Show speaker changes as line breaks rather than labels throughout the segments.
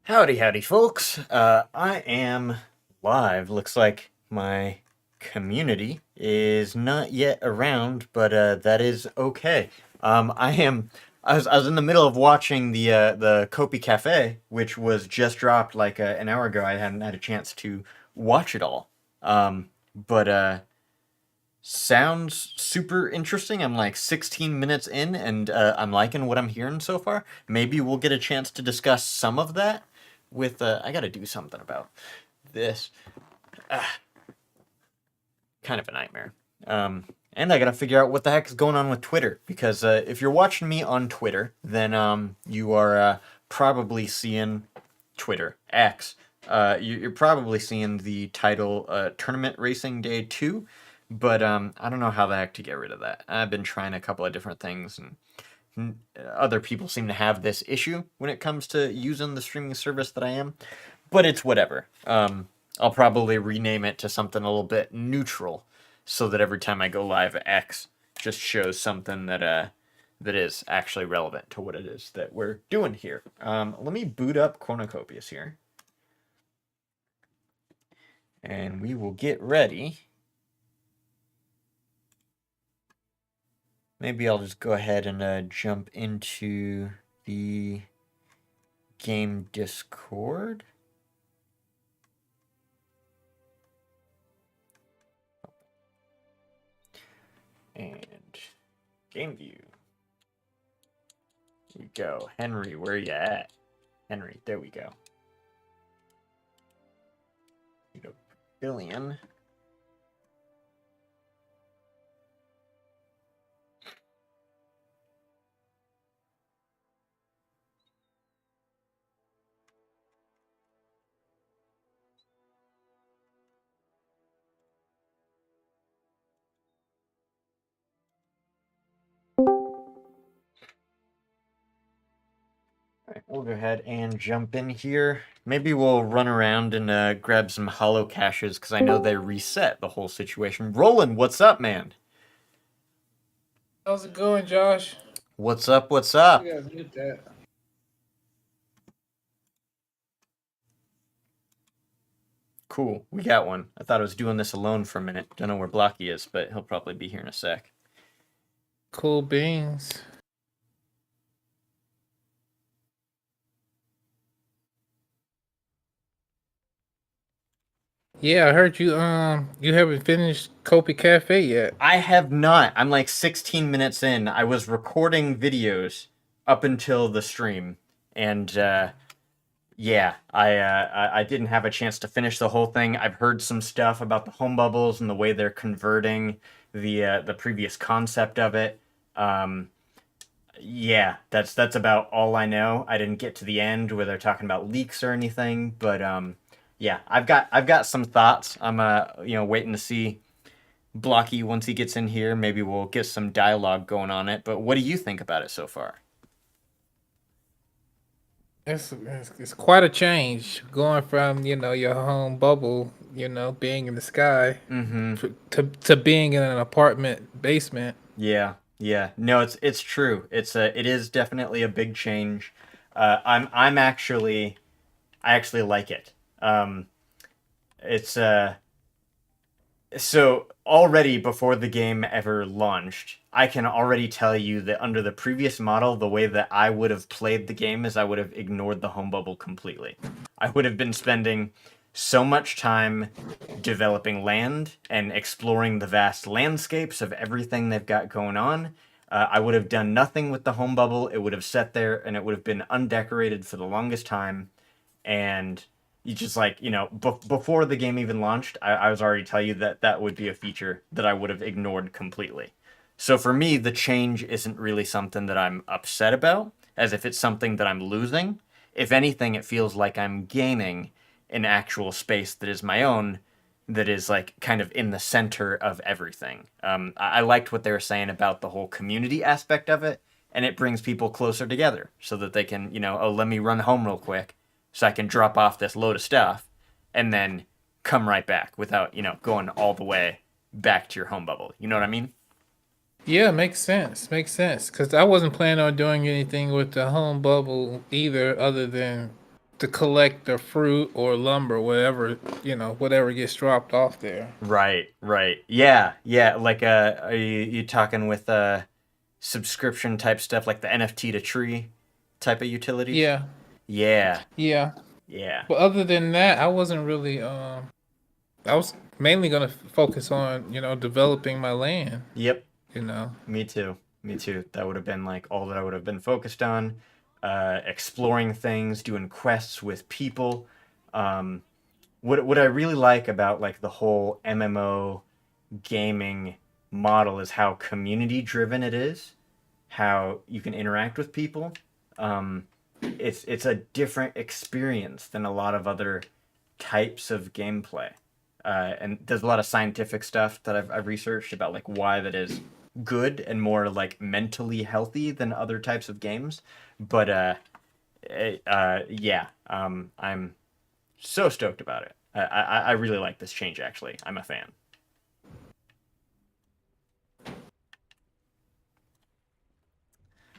Howdy, howdy, folks. I am live. Looks like my community is not yet around, but that is okay. I am. I was in the middle of watching the Kopi Cafe, which was just dropped like an hour ago. I hadn't had a chance to watch it all. But sounds super interesting. I'm like 16 minutes in, and I'm liking what I'm hearing so far. Maybe we'll get a chance to discuss some of that with. I got to do something about this. Kind of a nightmare. And I got to figure out what the heck is going on with Twitter because if you're watching me on Twitter, then you are probably seeing Twitter X. You're probably seeing the title Tournament Racing Day 2, but I don't know how the heck to get rid of that. I've been trying a couple of different things, and other people seem to have this issue when it comes to using the streaming service that I am, but it's whatever. I'll probably rename it to something a little bit neutral so that every time I go live, X just shows something that is actually relevant to what it is that we're doing here. Let me boot up Cornucopias here. And we will get ready. Maybe I'll just go ahead and jump into the game Discord. And game view. Here we go. Henry, where you at? Henry, there we go. Billion. Alright, we'll go ahead and jump in here. Maybe we'll run around and grab some hollow caches because I know they reset the whole situation. Roland, what's up, man?
How's it going, Josh?
What's up? What's up?
You guys mute that.
Cool, we got one. I thought I was doing this alone for a minute. Don't know where Blocky is, but he'll probably be here in a sec.
Cool beans. Yeah, I heard you haven't finished Kopi Cafe yet.
I have not. I'm like 16 minutes in. I was recording videos up until the stream, and yeah, I didn't have a chance to finish the whole thing. I've heard some stuff about the home bubbles and the way they're converting the previous concept of it. Um, yeah, that's about all I know. I didn't get to the end where they're talking about leaks or anything, but yeah, I've got some thoughts. I'm waiting to see Blocky once he gets in here. Maybe we'll get some dialogue going on it. But what do you think about it so far?
It's quite a change going from your home bubble, being in the sky,
Mm-hmm.
to being in an apartment basement.
Yeah, yeah. No, it's true. It is definitely a big change. I'm actually I actually like it. It's So already before the game ever launched, I can already tell you that under the previous model, the way that I would have played the game is I would have ignored the home bubble completely. I would have been spending so much time developing land and exploring the vast landscapes of everything they've got going on. I would have done nothing with the home bubble. It would have sat there and it would have been undecorated for the longest time. And you just like before the game even launched, I was already telling you that that would be a feature that I would have ignored completely. So for me, the change isn't really something that I'm upset about, as if it's something that I'm losing. If anything, it feels like I'm gaining an actual space that is my own, that is like kind of in the center of everything. I liked what they were saying about the whole community aspect of it, and it brings people closer together so that they can, oh, let me run home real quick so I can drop off this load of stuff and then come right back without, going all the way back to your home bubble. You know what I mean?
Yeah, makes sense. Makes sense. Because I wasn't planning on doing anything with the home bubble either, other than to collect the fruit or lumber, whatever whatever gets dropped off there.
Right, right. Yeah, yeah. Like, are you talking with subscription type stuff like the NFT to tree type of utilities?
Yeah,
Yeah,
yeah.
yeah.
But other than that, I wasn't really. I was mainly gonna focus on developing my land.
Yep.
You know.
Me too. Me too. That would have been like all that I would have been focused on. Exploring things, doing quests with people. Um, what I really like about like the whole MMO gaming model is how community driven it is, how you can interact with people. Um, it's a different experience than a lot of other types of gameplay. And there's a lot of scientific stuff that I've researched about like why that is good and more like mentally healthy than other types of games. But yeah, I'm so stoked about it. I really like this change. Actually, I'm a fan.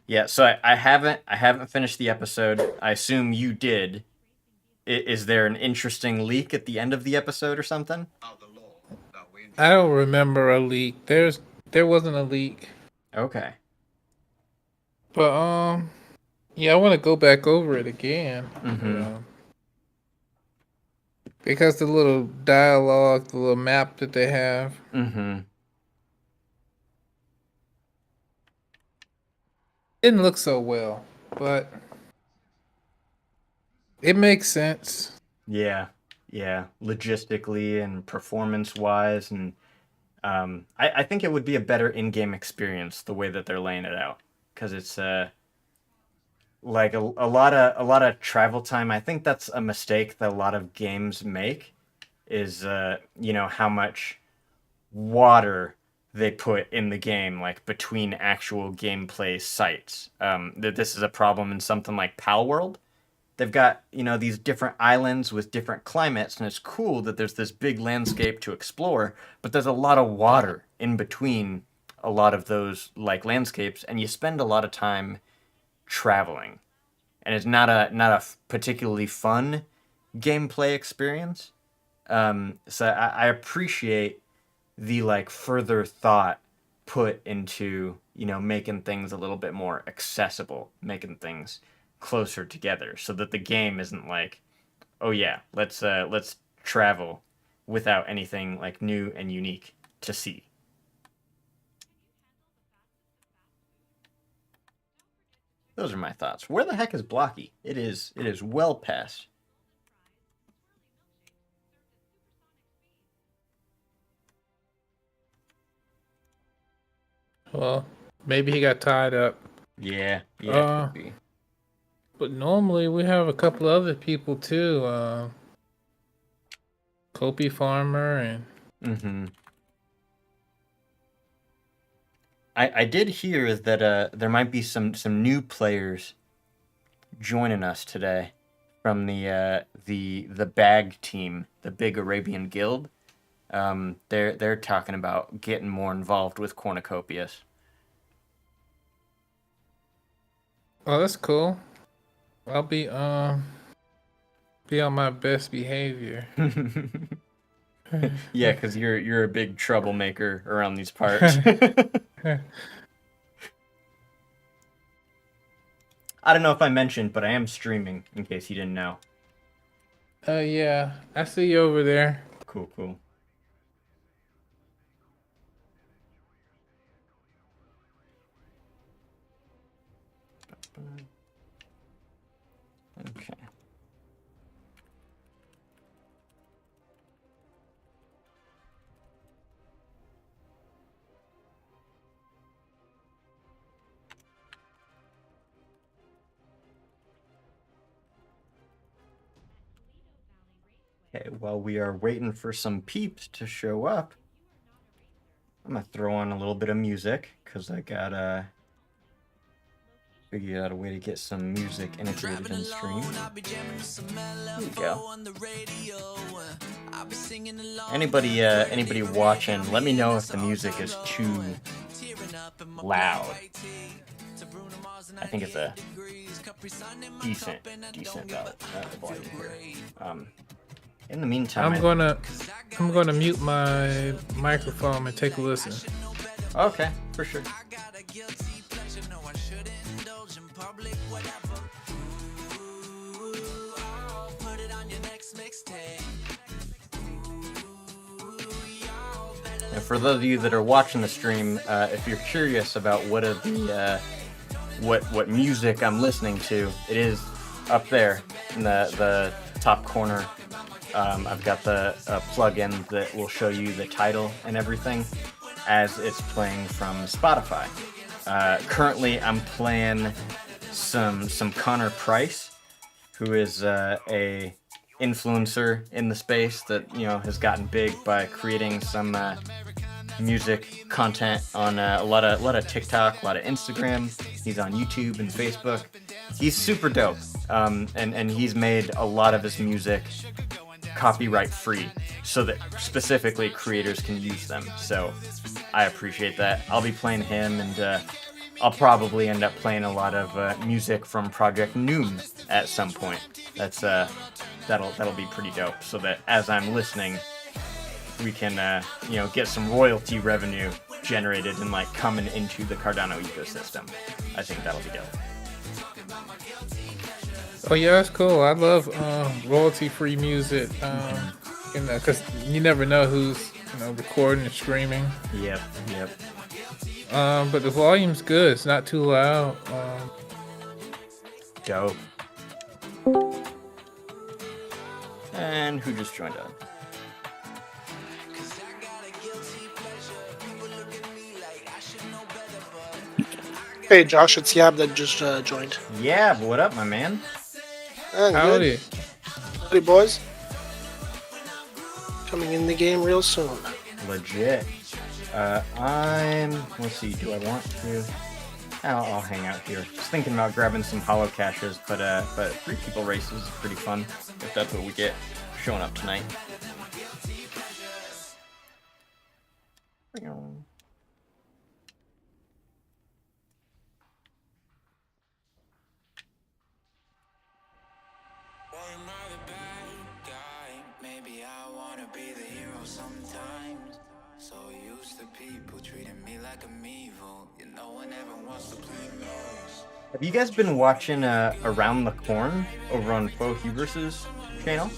Yeah, so I haven't finished the episode. I assume you did. Is there an interesting leak at the end of the episode or something?
I don't remember a leak. There wasn't a leak,
Okay.
but yeah, I want to go back over it again.
Mm-hmm.
Because the little dialogue, the little map that they have,
Mm-hmm.
didn't look so well, but it makes sense.
Yeah. Yeah. Logistically and performance wise, and I think it would be a better in-game experience the way that they're laying it out, because it's like a lot of travel time. I think that's a mistake that a lot of games make is how much water they put in the game, like between actual gameplay sites. That this is a problem in something like Pal World. They've got these different islands with different climates, and it's cool that there's this big landscape to explore, but there's a lot of water in between a lot of those like landscapes, and you spend a lot of time traveling, and it's not a particularly fun gameplay experience. So I appreciate the like further thought put into making things a little bit more accessible, making things closer together, so that the game isn't like, oh yeah, let's travel without anything like new and unique to see. Those are my thoughts. Where the heck is Blocky? It is well past.
Well, maybe he got tied up.
Yeah, yeah,
Uh,
could be.
but normally we have a couple other people too. Kopi Farmer and
Mm-hmm. I did hear that there might be some new players joining us today from the bag team, the Big Arabian Guild. They're talking about getting more involved with Cornucopias.
oh, that's cool. I'll be on my best behavior.
Yeah, because you're a big troublemaker around these parts. I don't know if I mentioned, but I am streaming, in case you didn't know.
Yeah, I see you over there.
Cool, cool. Okay. Okay, while we are waiting for some peeps to show up, I'm gonna throw on a little bit of music because I gotta figure out a way to get some music integrated in stream. Here we go. Anybody watching, let me know if the music is too loud. I think it's a decent volume here. In the meantime,
I'm gonna mute my microphone and take a listen.
Okay, for sure. And for those of you that are watching the stream, if you're curious about what are the what music I'm listening to, it is up there in the top corner. I've got the plugin that will show you the title and everything as it's playing from Spotify. Currently, I'm playing some Connor Price, who is a influencer in the space that has gotten big by creating some music content on a lot of TikTok, a lot of Instagram. He's on YouTube and Facebook. He's super dope, and he's made a lot of his music copyright free, so that specifically creators can use them. So I appreciate that. I'll be playing him, and I'll probably end up playing a lot of music from Project Noom at some point. That'll be pretty dope. So that as I'm listening, we can get some royalty revenue generated and coming into the Cardano ecosystem. I think that'll be dope.
Oh yeah, that's cool. I love royalty-free music. Because you never know who's recording and streaming.
Yep.
But the volume's good. It's not too loud.
Dope. And who just joined up?
Hey Josh, it's Yab that just joined.
Yeah, what up, my man?
Howdy.
Howdy, boys. Coming in the game real soon.
Legit. Let's see, do I want to? I'll hang out here. Just thinking about grabbing some hollow caches, but Free People Races is pretty fun, if that's what we get showing up tonight.
Maybe I wanna be the hero sometimes. So used to people treating me like I'm evil. No one ever wants to play nice.
Have you guys been watching Around the Corn over on Faux Hubris' channel?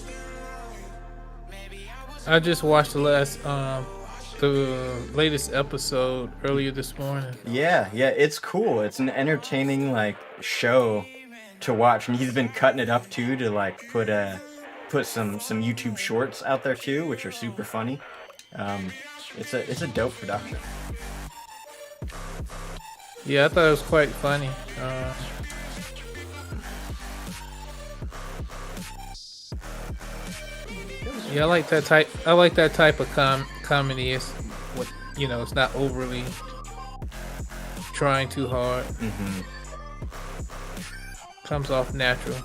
I just watched the latest episode earlier this morning.
Yeah, it's cool. It's an entertaining show to watch, and he's been cutting it up too to put some YouTube shorts out there too, which are super funny. It's a dope production.
Yeah, I thought it was quite funny. Yeah, I like that type. I like that type of comedy. It's it's not overly trying too hard.
Mm-hmm.
Comes off natural.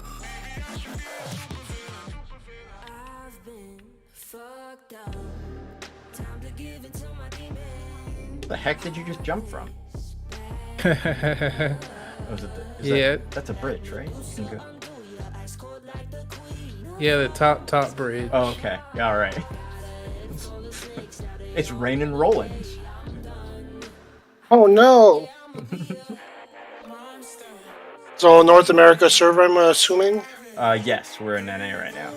The heck did you just jump from? That's a bridge, right? You can go.
Yeah, the top bridge.
Oh, okay. All right. It's raining Rollins.
Oh no! So North America server, I'm assuming?
Yes, we're in NA right now.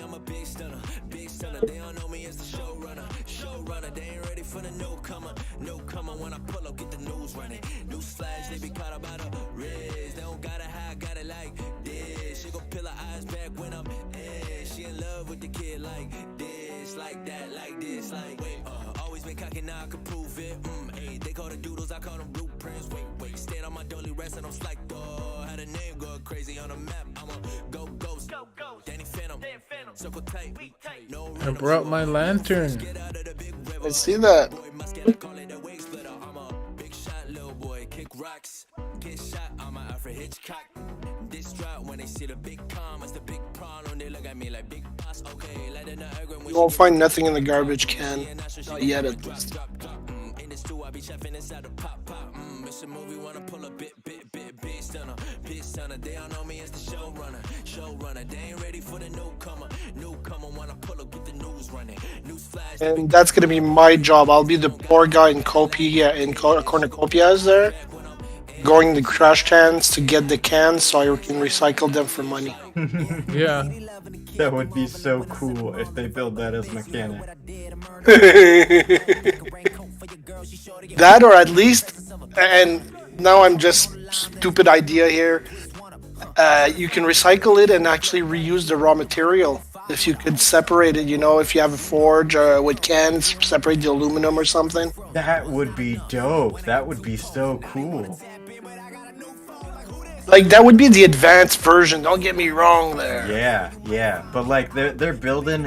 I'm a big stunner, big stunner. They don't know me as the showrunner, showrunner. They ain't ready for the newcomer, newcomer. When I pull up, get the news running. News flash, they be caught up by the riz. They don't gotta hide, got it like this. She gon' peel her eyes back when I'm in. She in love with the kid like this, like that, like this, like wait. Always been cocky, now I can prove it. Hey, they call the doodles, I call them blueprints. Wait, stand on my dolly rest and I'm like, oh, had a name go crazy on the map. I'm a go ghost, Danny Phantom, circle tight, no
I brought my lantern.
I see that.
I'm a big shot, little boy, kick rocks, get shot. I'm a Alfred Hitchcock. This drop when they see the big commas, the big problem. They look at me like big boss. Okay, let it
You won't find nothing in the garbage can. Not yet, at least.
in this too, I be chefing inside the pop. It's a movie, wanna pull a big stunner, big stunner. They don't know me as the showrunner. They ain't ready for the newcomer, wanna pull up, get the news running, news flash.
And that's gonna be my job. I'll be the poor guy in cornucopias there, going the trash cans to get the cans so I can recycle them for money.
Yeah.
That would be so cool if they build that as mechanic.
That, or at least, and now I'm just stupid idea here. You can recycle it and actually reuse the raw material. If you could separate it, if you have a forge with cans, separate the aluminum or something.
That would be dope. That would be so cool.
Like, that would be the advanced version. Don't get me wrong there.
Yeah. But like they're building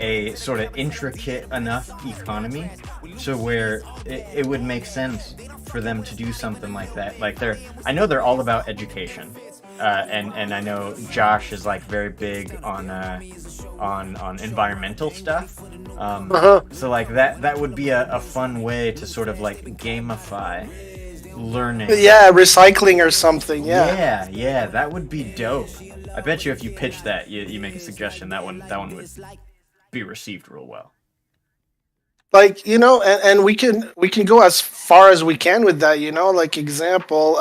a sort of intricate enough economy so where it would make sense for them to do something like that. Like I know they're all about education. And I know Josh is like very big on environmental stuff. So like that would be a fun way to sort of like gamify learning.
Yeah, recycling or something. Yeah.
Yeah, that would be dope. I bet you if you pitch that, you make a suggestion, that one would be received real well.
Like, and we can go as far as we can with that, like example,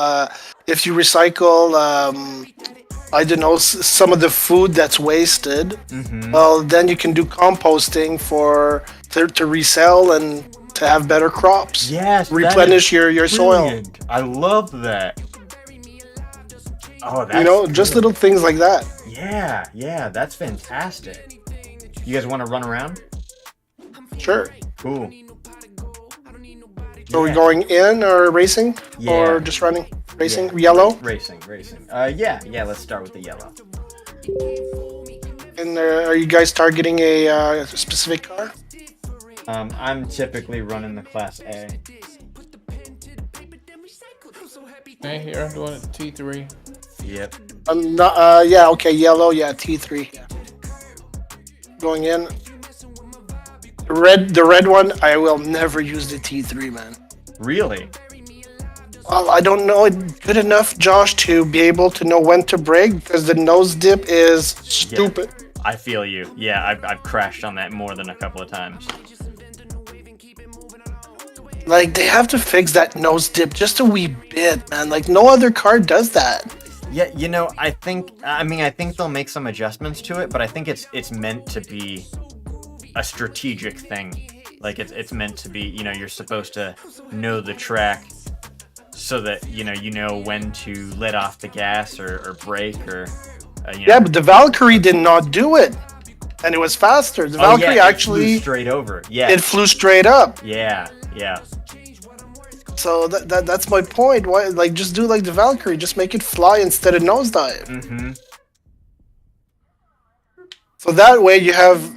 if you recycle, I don't know, some of the food that's wasted, well, then you can do composting to resell and to have better crops.
Yes,
replenish your soil.
I love that. Oh, that's
just little things like that.
Yeah, that's fantastic. You guys want to run around?
Sure.
Cool.
So we're going in or racing?
Yeah.
Or just running? Racing?
Yeah.
Yellow?
Racing. Yeah, let's start with the yellow.
And are you guys targeting a specific car?
I'm typically running the Class A.
Hey, here I'm doing it T3.
Yep.
I'm not. Yeah. Okay. Yellow. Yeah. T3. Going in. The red one. I will never use the T3, man.
Really?
Well, I don't know it good enough, Josh, to be able to know when to brake because the nose dip is stupid.
Yeah, I feel you. Yeah, I've crashed on that more than a couple of times.
Like, they have to fix that nose dip just a wee bit, man. Like, no other car does that.
Yeah, I think they'll make some adjustments to it, but I think it's meant to be a strategic thing. Like, it's meant to be, you're supposed to know the track so that, you know when to let off the gas or brake or,
Yeah, but the Valkyrie did not do it. And it was faster. The Valkyrie actually...
It flew straight over. Yeah.
It flew straight up.
Yeah.
So that's my point. Why, like, just do like the Valkyrie. Just make it fly instead of nosedive.
Mm-hmm.
So that way you have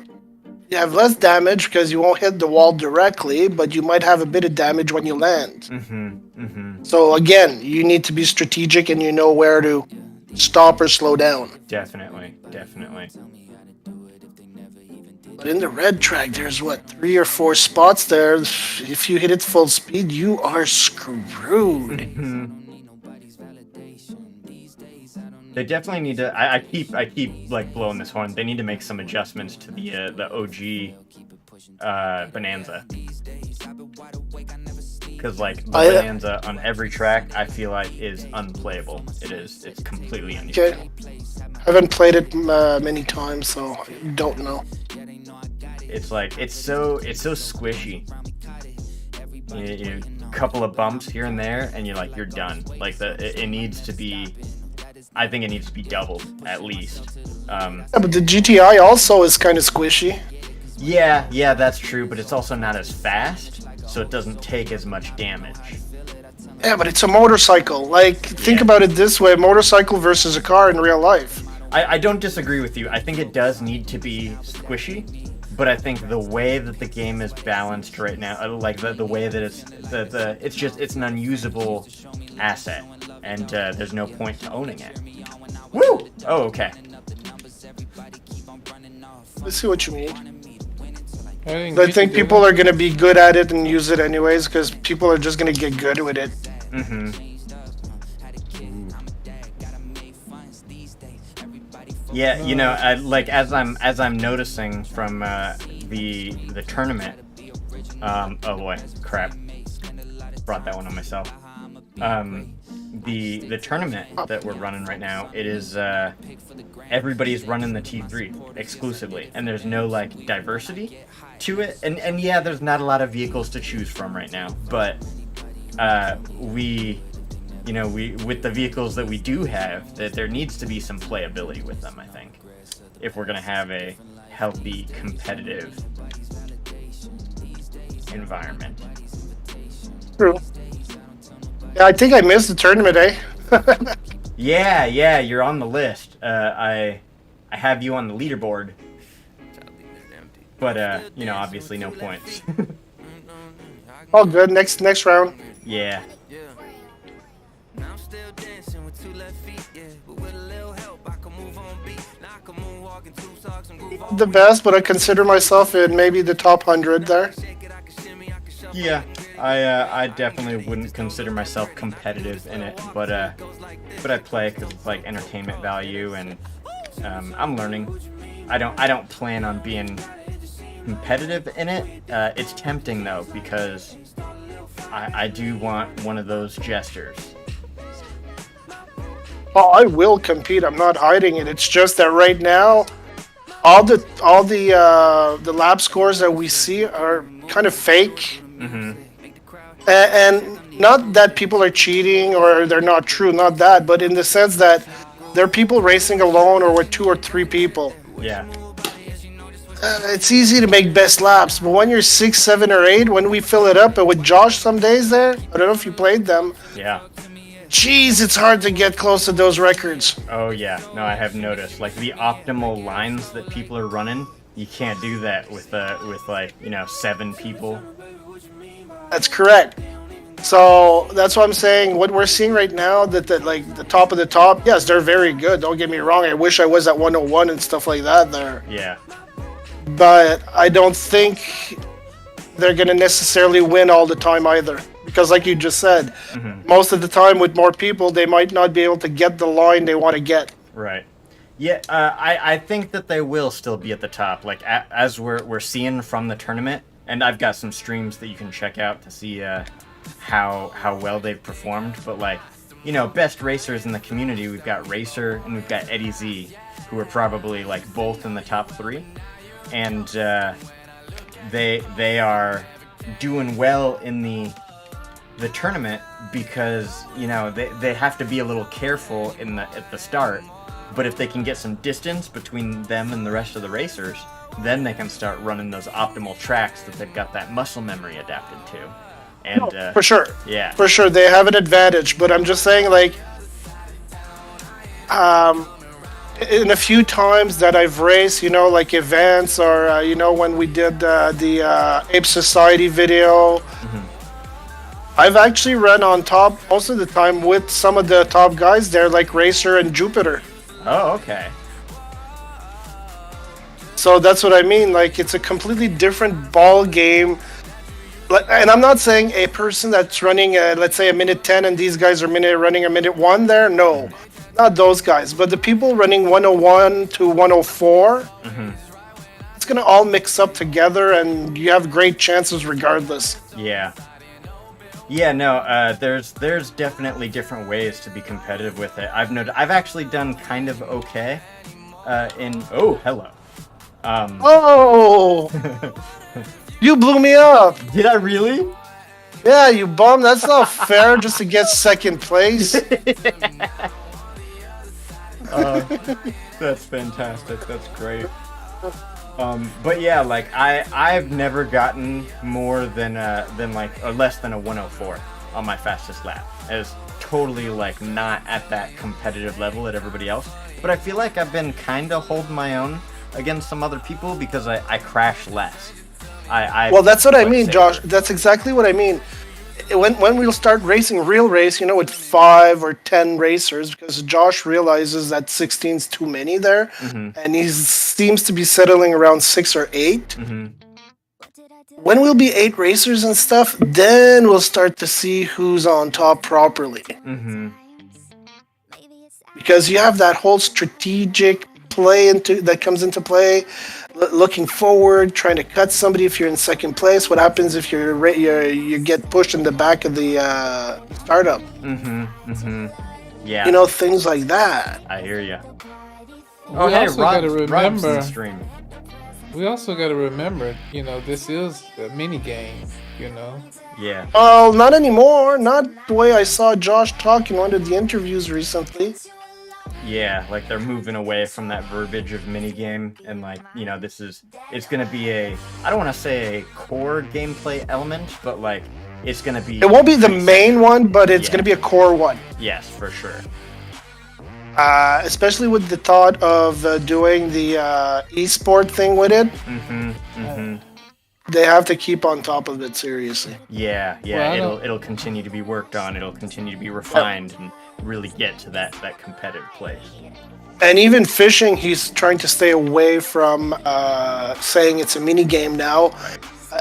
less damage because you won't hit the wall directly, but you might have a bit of damage when you land.
Mm-hmm.
So again, you need to be strategic and you know where to stop or slow down.
Definitely.
But in the red track, there's 3 or 4 spots there. If you hit it full speed, you are screwed.
They definitely need to. I keep like blowing this horn. They need to make some adjustments to the OG Bonanza, because like the Bonanza on every track, I feel like is unplayable. It's completely unusable.
Okay. Haven't played it many times, so I don't know.
It's like it's so squishy. You couple of bumps here and there, and you're done. Like it needs to be. I think it needs to be doubled at least.
Yeah, but the GTI also is kind of squishy.
Yeah, that's true, but it's also not as fast, so it doesn't take as much damage.
Yeah, but it's a motorcycle. Like, think
Yeah.
about it this way: motorcycle versus a car in real life.
I don't disagree with you. I think it does need to be squishy, but I think the way that the game is balanced right now, like the way that it's an unusable asset, and there's no point to owning it. Woo! Oh, okay.
I see what you mean.
I
I think people are gonna be good at it and use it anyways, because people are just gonna get good with it.
Mm-hmm. Yeah, as I'm noticing from the tournament. Oh boy, crap! Brought that one on myself. The tournament that we're running right now, it is everybody's running the T3 exclusively, and there's no like diversity to it. And yeah, there's not a lot of vehicles to choose from right now, but we with the vehicles that we do have, that there needs to be some playability with them, I think, if we're gonna have a healthy, competitive environment.
True. Yeah, I think I missed the tournament, eh?
Yeah, you're on the list. I have you on the leaderboard, but obviously no points.
All good. Next round.
Yeah.
Now I'm still dancing with two left feet, yeah. But with a little help, I can move on beat. Now I can moonwalk in two socks and groove on.
The best, but I consider myself in maybe the top 100 there.
Shake it, I can shimmy, I can shuffle.
Yeah, I definitely wouldn't consider myself competitive in it, but I play because it's like entertainment value, and I'm learning. I don't plan on being competitive in it. It's tempting though, because I do want one of those jesters.
Oh, I will compete. I'm not hiding it. It's just that right now, all the lab scores that we see are kind of fake.
Mm-hmm.
And not that people are cheating or they're not true, not that, but in the sense that there are people racing alone or with 2 or 3 people.
Yeah.
It's easy to make best laps, but when you're 6, 7, or 8, when we fill it up, and with Josh some days there, I don't know if you played them.
Yeah.
Jeez, it's hard to get close to those records.
Oh yeah. No, I have noticed. Like the optimal lines that people are running, you can't do that with 7 people.
That's correct. So that's what I'm saying. What we're seeing right now, that the top of the top, yes, they're very good. Don't get me wrong. I wish I was at 101 and stuff like that there.
Yeah.
But I don't think they're going to necessarily win all the time either. Because like you just said, most of the time with more people, they might not be able to get the line they want to get.
Right. Yeah, I think that they will still be at the top. Like as we're seeing from the tournament, and I've got some streams that you can check out to see how well they've performed. But best racers in the community, we've got Racer and we've got Eddie Z, who are probably both in the top 3, and they are doing well in the tournament because they have to be a little careful at the start, but if they can get some distance between them and the rest of the racers, then they can start running those optimal tracks that they've got that muscle memory adapted to. And
For sure.
Yeah.
For sure, they have an advantage. But I'm just saying, in a few times that I've raced, like events or, when we did the Ape Society video, I've actually run on top most of the time with some of the top guys there, like Racer and Jupiter.
Oh, okay.
So that's what I mean. It's a completely different ball game. And I'm not saying a person that's running, let's say, a minute 10 and these guys are running a minute 1 there. No, not those guys. But the people running 101 to 104, it's going to all mix up together and you have great chances regardless.
Yeah. Yeah, no, there's definitely different ways to be competitive with it. I've actually done kind of okay. Hello.
Oh, you blew me up.
Did I really?
Yeah, you bum. That's not fair. Just to get second place.
That's fantastic. That's great. But yeah, like I've never gotten more than like or less than a 104 on my fastest lap. It's totally like not at that competitive level at everybody else. But I feel like I've been kind of holding my own against some other people because I crash less.
Well, that's what I
like,
mean,
safer.
Josh. That's exactly what I mean. When we'll start racing real race, with 5 or 10 racers, because Josh realizes that 16's too many there, and he seems to be settling around 6 or 8. When we'll be 8 racers and stuff, then we'll start to see who's on top properly. Because you have that whole strategic play that comes into play, looking forward, trying to cut somebody if you're in second place. What happens if you get pushed in the back of the startup?
Yeah.
Things like that.
I hear you.
We also gotta
Rob's in
remember.
the stream.
We also got to remember, this is a mini game.
Yeah.
Well, not anymore. Not the way I saw Josh talk in one of the interviews recently.
Yeah, like they're moving away from that verbiage of minigame and like, it's gonna be I don't wanna say a core gameplay element, but like it's gonna be
It won't be the main one, but it's going to be a core one.
Yes, for sure.
Especially with the thought of doing the esport thing with it. They have to keep on top of it seriously.
Yeah,
Well,
it'll continue to be worked on, it'll continue to be refined and really get to that competitive place.
And even fishing, he's trying to stay away from saying it's a mini game now.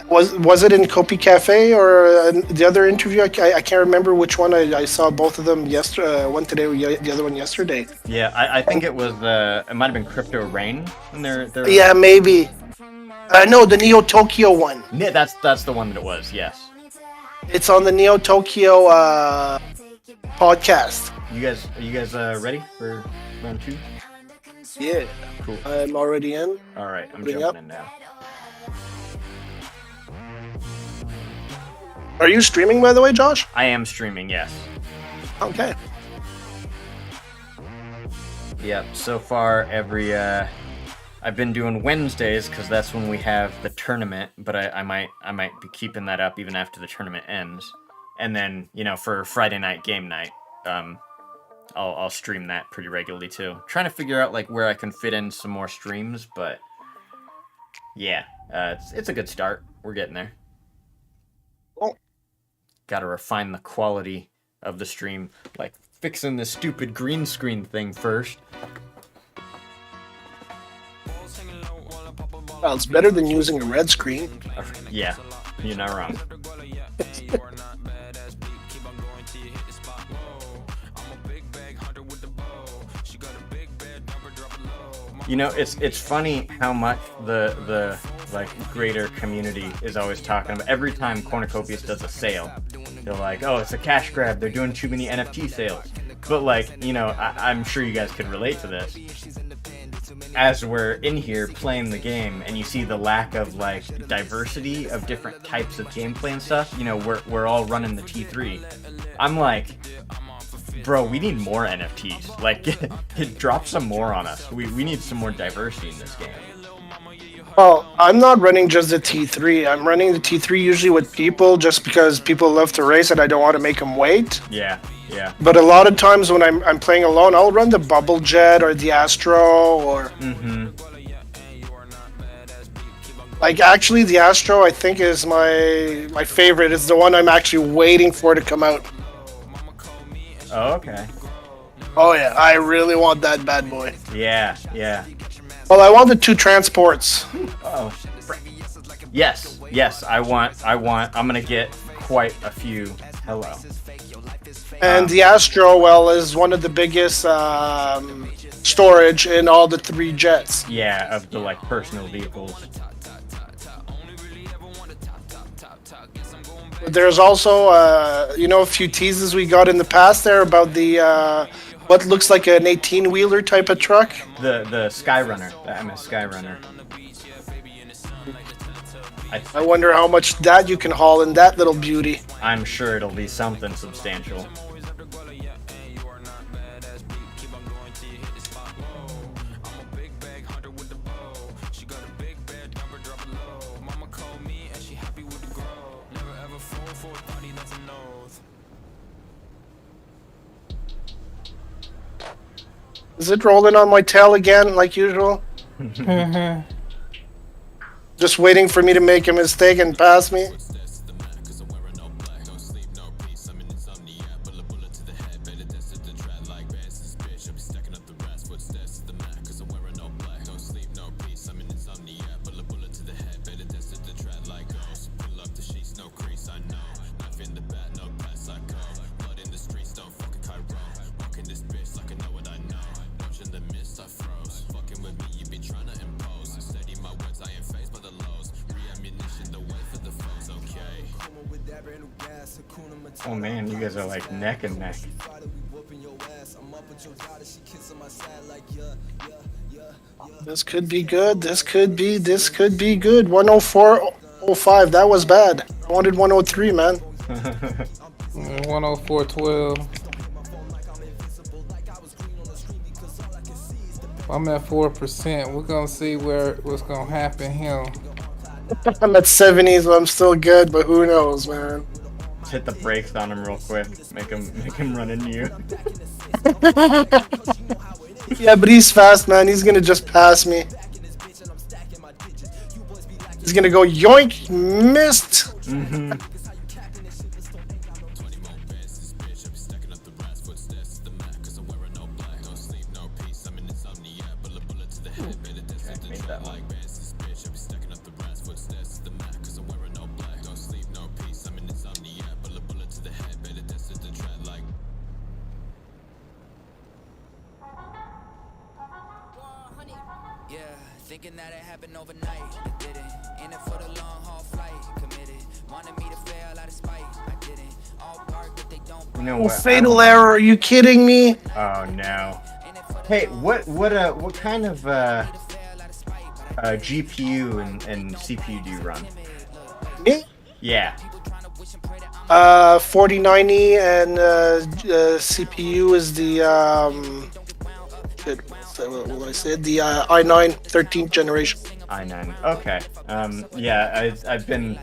Was it in Kopi Cafe or the other interview? I can't remember which one. I saw both of them yesterday. One today, the other one yesterday.
Yeah, I think it was it might have been Crypto Rain. And they're
Yeah, maybe. No, the Neo Tokyo one.
Yeah, that's the one that it was. Yes.
It's on the Neo Tokyo podcast.
Are you guys ready for round 2?
Yeah,
Cool.
I'm already in.
All right, I'm
Bring
jumping
up.
in now.
Are you streaming, by the way, Josh?
I am streaming. Yes.
Okay.
Yep. So far, I've been doing Wednesdays because that's when we have the tournament. But I might be keeping that up even after the tournament ends. And then for Friday night game night, I'll stream that pretty regularly too. Trying to figure out like where I can fit in some more streams, but yeah, it's a good start. We're getting there.
Cool.
Got to refine the quality of the stream, like fixing this stupid green screen thing first.
Well, it's better than using a red screen.
Yeah, you're not wrong. It's funny how much the like greater community is always talking about. Every time Cornucopias does a sale, they're like, "Oh, it's a cash grab. They're doing too many NFT sales." But like, I'm sure you guys could relate to this. As we're in here playing the game, and you see the lack of like diversity of different types of gameplay and stuff. We're all running the T3. I'm like, bro, we need more NFTs. Like, drop some more on us. We need some more diversity in this game.
Well, I'm not running just the T3. I'm running the T3 usually with people just because people love to race and I don't want to make them wait.
Yeah.
But a lot of times when I'm playing alone, I'll run the Bubble Jet or the Astro or... Like, actually, the Astro, I think, is my favorite. It's the one I'm actually waiting for to come out.
Oh, okay.
Oh, yeah. I really want that bad boy.
Yeah.
Well, I want the 2 transports.
Oh, frick. Yes. I'm gonna get quite a few. Hello.
And the Astro, well, is one of the biggest storage in all the 3 jets.
Yeah, of the like personal vehicles.
There's also, a few teases we got in the past there about the what looks like an 18-wheeler type of truck.
The Skyrunner, the MS Skyrunner.
I wonder how much that you can haul in that little beauty.
I'm sure it'll be something substantial.
Is it rolling on my tail again, like usual? Just waiting for me to make a mistake and pass me?
Oh man, you guys are like neck and neck.
This could be good. This could be good. 104.05. That was bad. I wanted 103, man.
104.12. I'm at 4%. We're gonna see what's gonna happen here.
I'm at 70s, but I'm still good. But who knows, man?
Just hit the brakes on him real quick. Make him run into you.
Yeah, but he's fast, man. He's gonna just pass me. He's gonna go yoink, missed.
Mm-hmm. Made that one.
Thinking that it happened overnight, it didn't. In it for the long haul flight, committed. Wanted me to fail out of spite, I didn't. All work, but they don't.
You know
Oh,
what?
fatal error. Are you kidding me?
Oh no. Hey, what kind of GPU and CPU do you run?
Me?
Yeah.
4090 and CPU is the what will I say? The i9 13th generation.
i9. Okay. Yeah, I've been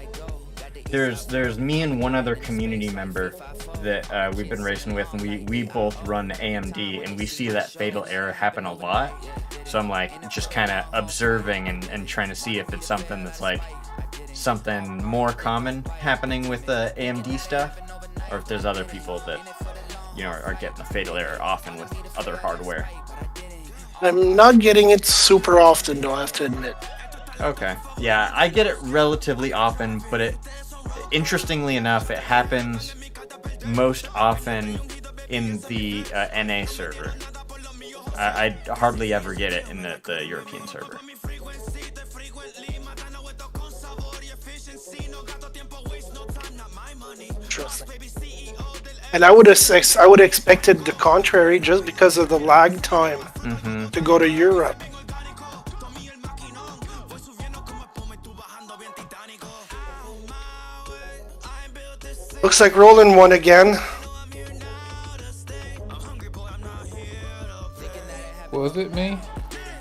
there's me and one other community member that we've been racing with, and we both run AMD, and we see that fatal error happen a lot. So I'm like just kind of observing and trying to see if it's something that's like something more common happening with the AMD stuff, or if there's other people that are getting the fatal error often with other hardware.
I'm not getting it super often, though, I have to admit.
Okay. Yeah, I get it relatively often, but interestingly enough, it happens most often in the NA server. I hardly ever get it in the European server.
Interesting. And I would have expected the contrary, just because of the lag time to go to Europe. Looks like Roland won again.
Was it me?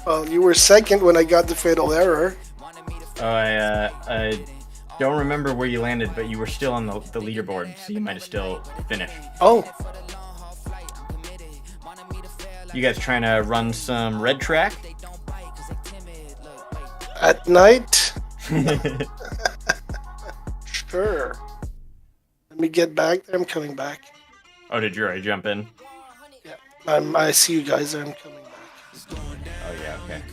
Well, you were second when I got the fatal error.
I don't remember where you landed, but you were still on the leaderboard, so you might have still finished.
Oh.
You guys trying to run some red track?
At night? Sure. Let me get back there. I'm coming back.
Oh, did you already jump in?
Yeah. I see you guys there. I'm coming back.
Oh, yeah, okay.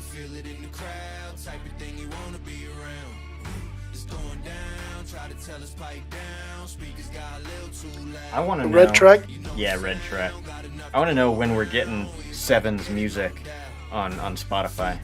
I want to know.
Red track?
Yeah, red track. I want to know when we're getting Seven's music on Spotify.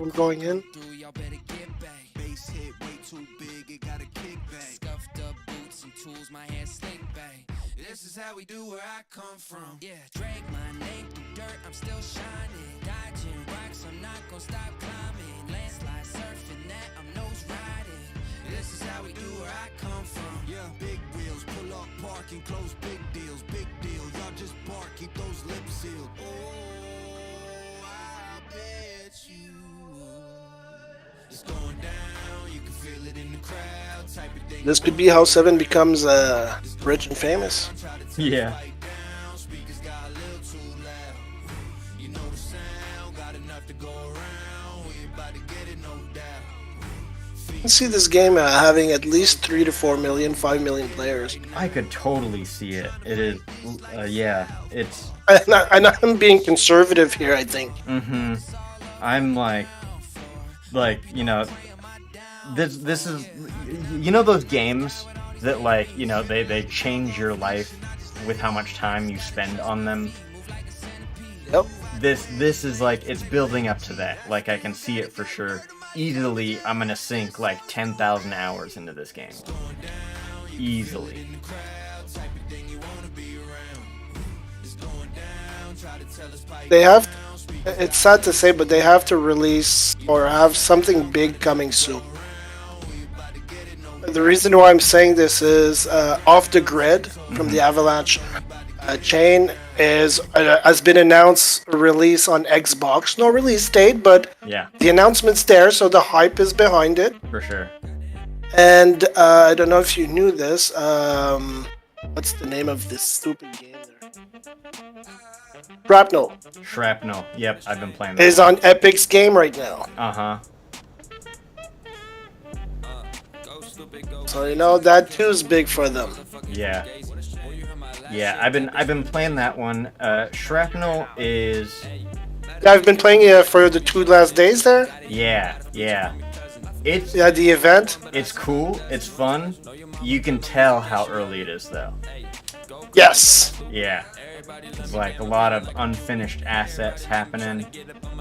We're going in.
Through, y'all better get back. Bass hit way too big, it got a kickback. Scuffed up boots and tools, my hair slick back. This is how we do where I come from. Yeah, drag my name through dirt, I'm still shining. Dodging rocks, I'm not gonna stop climbing. Landslide surfing that, I'm nose riding. This is how we do where I come from. Yeah, big wheels, pull up, park and close big deals. Big deal, y'all just bark, keep those lips sealed. Oh, I bet you it's going down, you can feel it in the crowd, type of thing.
This could be how Seven becomes rich and famous.
Yeah.
Speakers got a little too loud. You know the sound, got enough to go around. We about to get it, no doubt.
I can see this game having at least 3 to 4 million, 5 million players.
I could totally see it. It is, yeah, it's,
And I'm being conservative here, I think.
I'm like, you know, this is, you know, those games that, like, you know, they change your life with how much time you spend on them.
Yep.
This is like, it's building up to that. Like, I can see it for sure. Easily, I'm gonna sink like 10,000 hours into this game. Easily.
They have, it's sad to say, but they have to release or have something big coming soon. The reason why I'm saying this is Off the Grid from the Avalanche chain has been announced a release on Xbox. No release date, but
Yeah,
the announcement's there, so the hype is behind it.
for sure.
And I don't know if you knew this. What's the name of this stupid game there? Shrapnel
Shrapnel. Yep, I've been playing that.
is on Epic's game right now.
Uh-huh.
So you know that too is big for them.
Yeah. Yeah, I've been playing that one. Shrapnel is,
I've been playing it for the 2 last days there.
yeah. It's
Yeah, the event.
it's cool, it's fun. You can tell how early it is though.
Yes.
Yeah. It's like a lot of unfinished assets happening.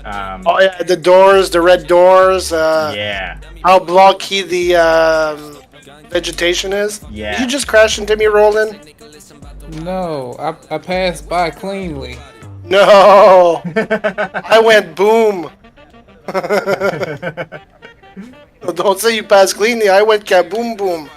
Oh yeah, the doors, the red doors.
Yeah.
How blocky the vegetation is.
Yeah.
Did you just crash into me, Roland?
No, I passed by cleanly.
No. I went boom. Don't say you passed cleanly. I went kaboom boom.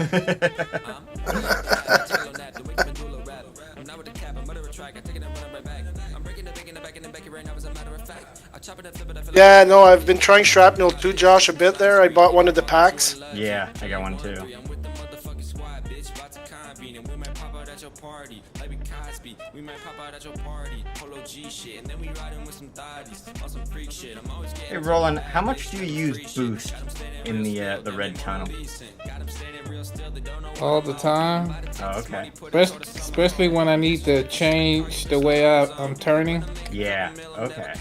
Yeah, no, I've been trying Shrapnel too, Josh, a bit there. I bought one of the packs.
Yeah, I got one too. Hey Roland, how much do you use boost in the red tunnel?
All the time.
Oh, okay.
Especially when I need to change the way I'm turning.
Yeah, okay.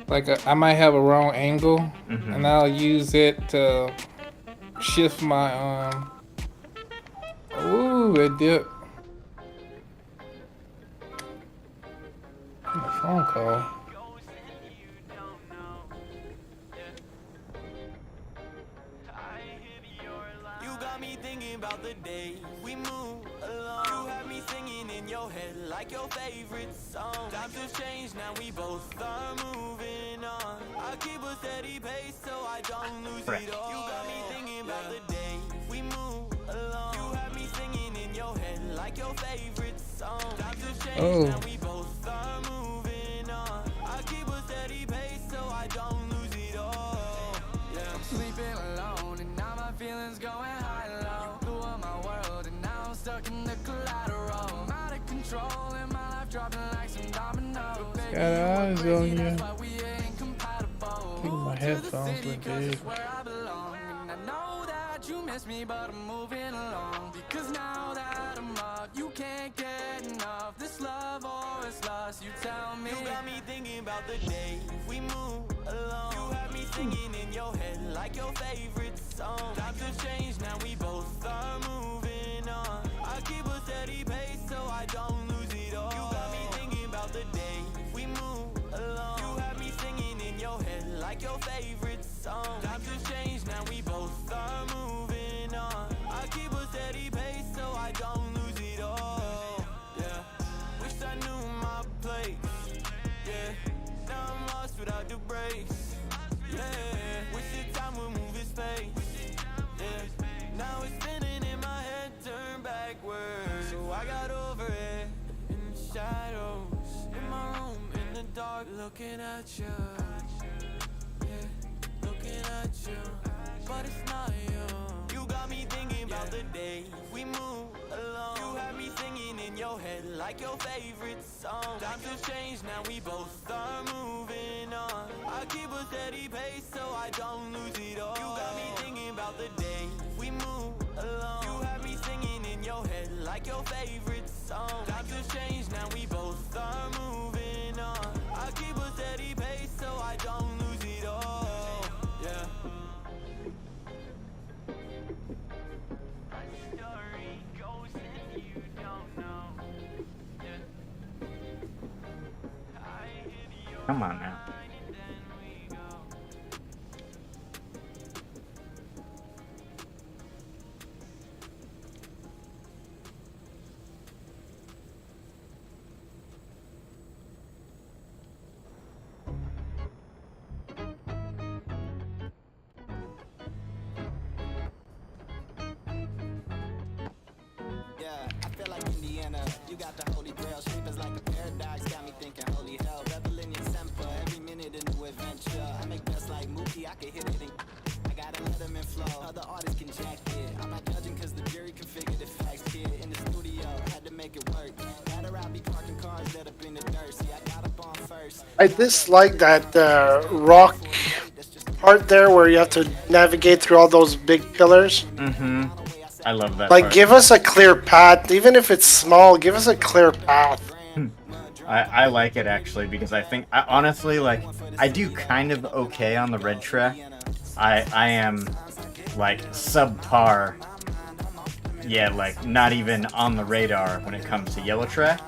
Like I might have a wrong angle, and I'll use it to shift my Ooh, it dipped. A phone call.
You got me thinking about the day we move along. You have me singing in your head like your favorite song. Times have changed, now we both are moving on. I keep a steady pace so I don't lose it all. You got me thinking about the day we move along. You have me singing in your head like your favorite song. Times have changed, now we both are moving on. I keep a steady pace so I don't lose it all. Yeah, I'm sleeping alone and now my feelings going high and low. You blew up my world and now I'm stuck in the collateral. I'm out of control and my life dropping like some dominoes.
Got eyes on you.
That's why we ain't compatible.
I think my headphones look big.
Where I belong. And I know that you miss me, but I'm moving along. Because now that I'm up, you can't get enough. This love or it's lost, you tell me. You got me thinking about the day we move along. You have me singing in your head like your favorite song. Times have changed, now we both are moving on. I keep a steady pace so I don't lose it all. You got me thinking about the day we move along. You have me like your favorite song. Times have changed, now we both are moving on. I keep a steady pace so I don't lose it all. Yeah, wish I knew my place. Yeah, now I'm lost without the brakes. Yeah, wish the time would move its pace. Yeah, now it's spinning in my head, turn backwards. So I got over it in the shadows, in my room, in the dark, looking at you. Yeah, looking at you, but it's not you. You got me thinking about the day we move along. You have me singing in your head like your favorite song. Times have changed, now we both are moving on. I keep a steady pace so I don't lose it all. You got me thinking about the day we move along. You have me singing in your head like your favorite song. Times have changed, now we both are moving on. I keep a steady pace so I don't lose it all. Yeah. My story goes if you don't know. Yeah. I hit your
Come on now.
line and then we go. Yeah, I feel like Indiana. You got the holy grail. Shape is like a paradox. Got me thinking, holy hell. Reveling in Semper. Every minute a new adventure. I make best like Mookie. I can hit it. I gotta let them in flow. Other artists can jack it. I'm not judging because the jury configured the facts. Kid in the studio. Had to make it work. Rather I be parking cars that up in the dirt. See, I got up on first.
I dislike that rock part there where you have to navigate through all those big pillars.
Mm-hmm. I love that.
Like,
part.
give us a clear path, even if it's small. Give us a clear path.
I like it actually because I think I honestly like I do kind of okay on the red track. I am like subpar. Yeah, like not even on the radar when it comes to yellow track.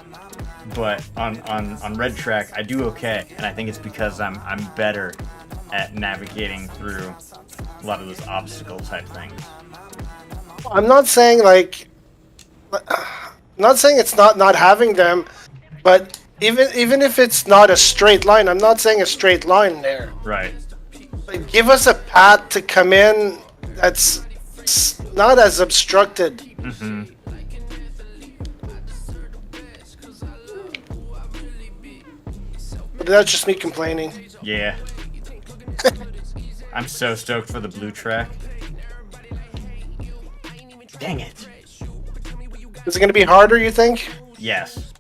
But on red track I do okay, and I think it's because I'm better at navigating through a lot of those obstacle type things.
I'm not saying like, I'm not saying it's not having them, but even if it's not a straight line, I'm not saying a straight line there.
Right.
Like, give us a path to come in that's not as obstructed.
Mm-hmm.
But that's just me complaining.
Yeah. I'm so stoked for the blue track. Dang it.
Is it going to be harder, you think?
Yes.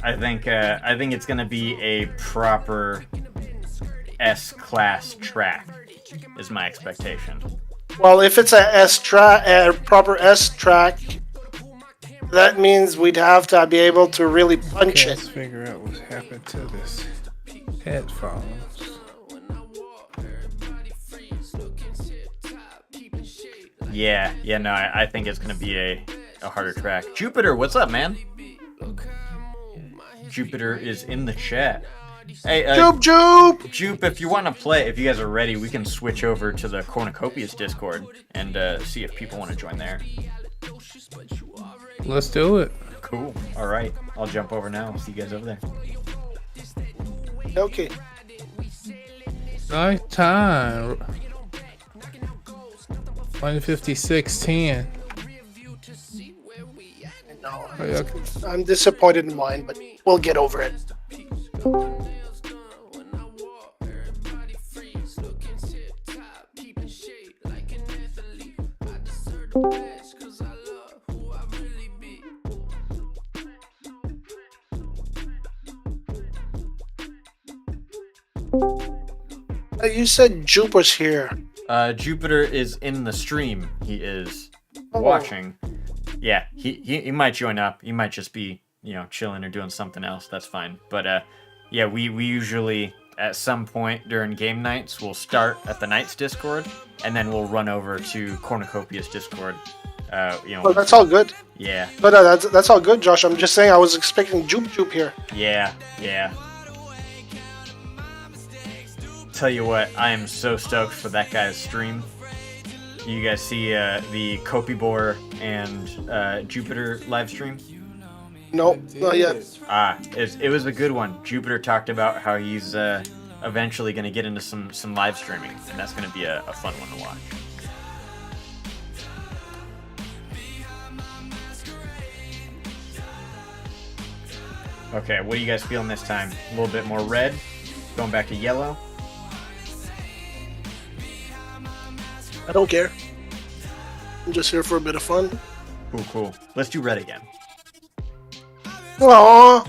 I think it's gonna be a proper S-class track, is my expectation.
Well, if it's a proper S track, that means we'd have to be able to really punch
Let's
it.
figure out what happened to this headphones.
Yeah, no, I think it's gonna be a harder track. Jupiter, what's up, man? Jupiter is in the chat. Hey,
Joop!
Jupe, if you want to play, if you guys are ready, we can switch over to the Cornucopias Discord and see if people want to join there.
Let's do it.
Cool. All right, I'll jump over now. See you guys over there.
Okay.
Nice time. 156.10.
No,
Oh, yeah.
I'm disappointed in mine, but we'll get over it. You said Jupe was here.
Jupiter is in the stream. He is
Oh.
watching. Yeah, he might join up. He might just be, chilling or doing something else. That's fine. But yeah, we usually at some point during game nights we'll start at the Knights Discord and then we'll run over to Cornucopias Discord.
Oh, that's all good.
Yeah,
But that's all good, Josh. I'm just saying I was expecting Jupe here.
yeah. tell you what, I am so stoked for that guy's stream. You guys see the Kopibor and Jupiter live stream?
Nope, not yet.
It was a good one. Jupiter talked about how he's eventually going to get into some live streaming, and that's going to be a fun one to watch. Okay, what are you guys feeling this time? A little bit more red, going back to yellow.
I don't care. I'm just here for a bit of fun.
Cool. Let's do red again.
Aww.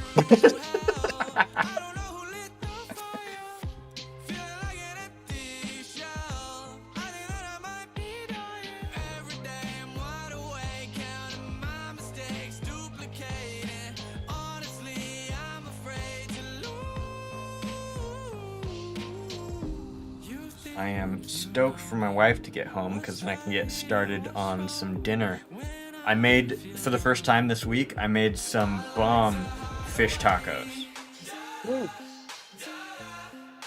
I am stoked for my wife to get home because then I can get started on some dinner. I made, for the first time this week, I made some bomb fish tacos.
Ooh.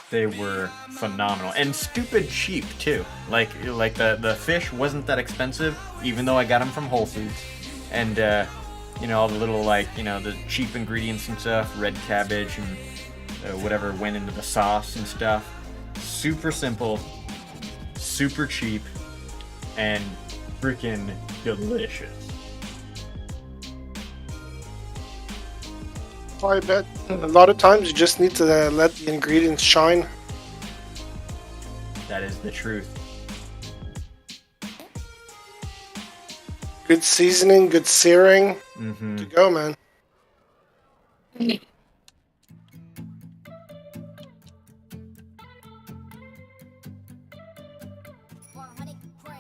They were phenomenal and stupid cheap too. Like the fish wasn't that expensive, even though I got them from Whole Foods, and all the little the cheap ingredients and stuff, red cabbage and whatever went into the sauce and stuff. Super simple, super cheap, and freaking delicious.
I bet a lot of times you just need to let the ingredients shine.
That is the truth.
Good seasoning, good searing.
Mm-hmm.
To go, man.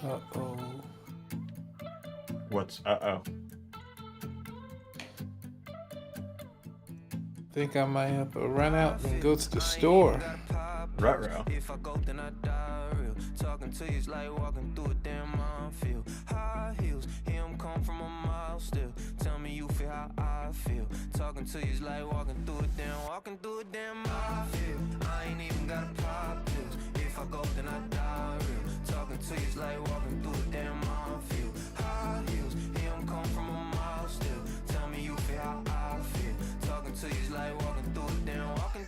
Uh-oh.
What's uh-oh?
Think I might have to run out and go to the store.
Ruh-roh.
If I go, then I die real. Talking to you is like walking through a damn minefield. High heels, him come from a mile still. Tell me you feel how I feel. Talking to you is like walking through a damn minefield. I ain't even gotta pop pills. If I go, then I die real. Talking to you is like walking through a damn minefield. High heels, him come from a mile still. Tell me you feel how I feel. Talking to you is like walking through a damn minefield.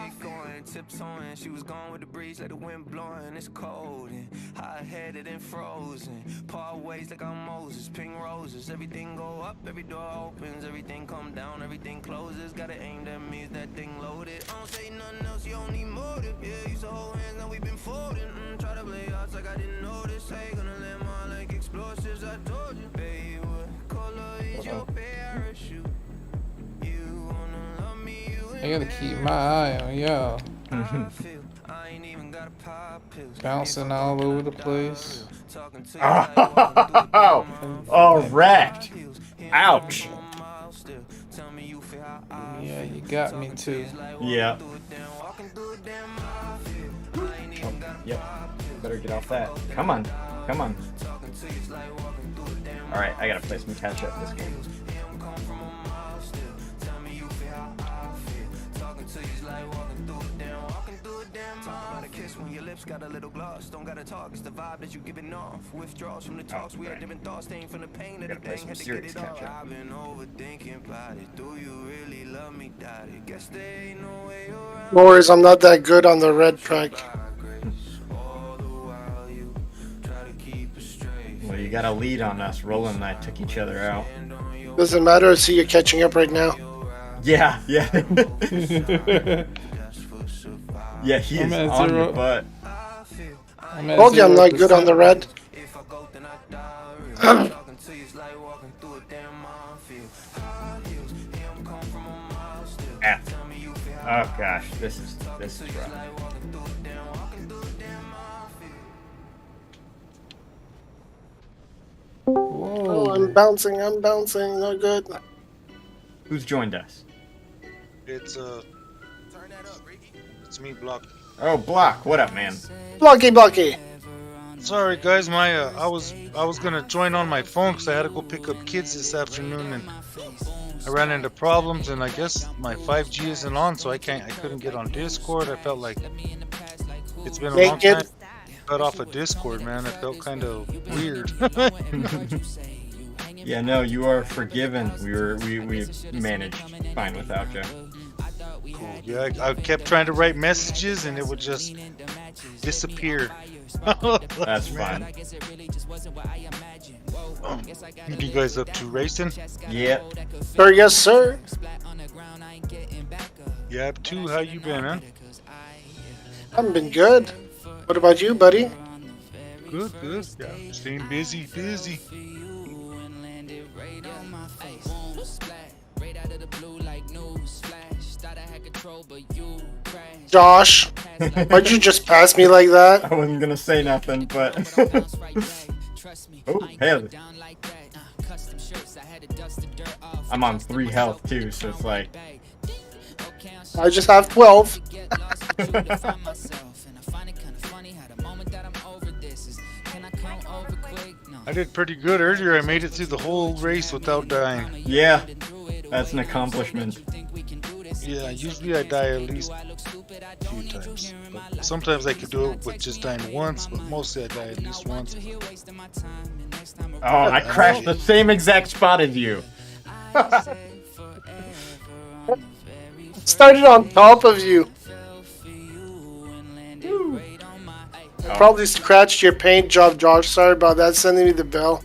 Get going, tiptoeing. She was gone with the breeze like the wind blowing. It's cold and hot-headed and frozen. Part ways like I'm Moses, pink roses. Everything go up, every door opens. Everything come down, everything closes. Gotta aim, that means that thing loaded. I don't say nothing else, you don't need motive. Yeah, used to hold hands, now we been folding. Try to play odds like I didn't notice. Hey, gonna land mine like explosives. I told you, baby, what color is your parachute? You wanna love me, you
I gotta keep my eye on y'all. Bouncing all over the place.
Oh, wrecked. Ouch.
Yeah, you got me too.
Yeah. Yep. Better get off that. Come on. Alright, I gotta play some catch up this game. When your lips got a little gloss, don't gotta talk, it's the vibe that you giving off. Withdrawals from the talks, we had different thoughts, staying from the pain of the thing, had to get it off. I've been overthinking about it. Do you really love me, daddy? Guess there ain't no way around.
No worries, I'm not that good on the red track.
Well, you got a lead on us. Roland and I took each other out.
Doesn't matter, I see you're catching up right now.
Yeah. Yeah, he is on your butt.
Told you I'm not good on the red.
F. Oh gosh, this is rough.
Whoa.
Oh, I'm bouncing, not good.
Who's joined us?
It's me, Block.
Oh, Block. What up, man?
Blocky.
Sorry, guys. I was gonna join on my phone because I had to go pick up kids this afternoon, and I ran into problems. And I guess my 5G isn't on, so I couldn't get on Discord. I felt like It's been a long
Naked.
time. Cut off a Discord, man. It felt kind of weird.
Yeah, no, you are forgiven. We managed fine without you.
Yeah, I kept trying to write messages and it would just disappear.
That's fine.
You guys up to racing?
Yeah.
Sir, yes, sir.
Yeah, up to. How you been, man?
I've been good. What about you, buddy?
Good, good. Yeah, staying busy.
Josh, why'd you just pass me like that?
I wasn't gonna say nothing, but oh hell, I'm on 3 health too, so it's like
I just have 12.
I did pretty good earlier. I made it through the whole race without dying.
yeah, that's an accomplishment.
Yeah, usually I die at least a few times. But sometimes I could do it with just dying once, but mostly I die at least once.
Oh, I crashed the same exact spot as you.
Started on top of you.
Oh.
Probably scratched your paint job, Josh. Sorry about that. Sending me the bill.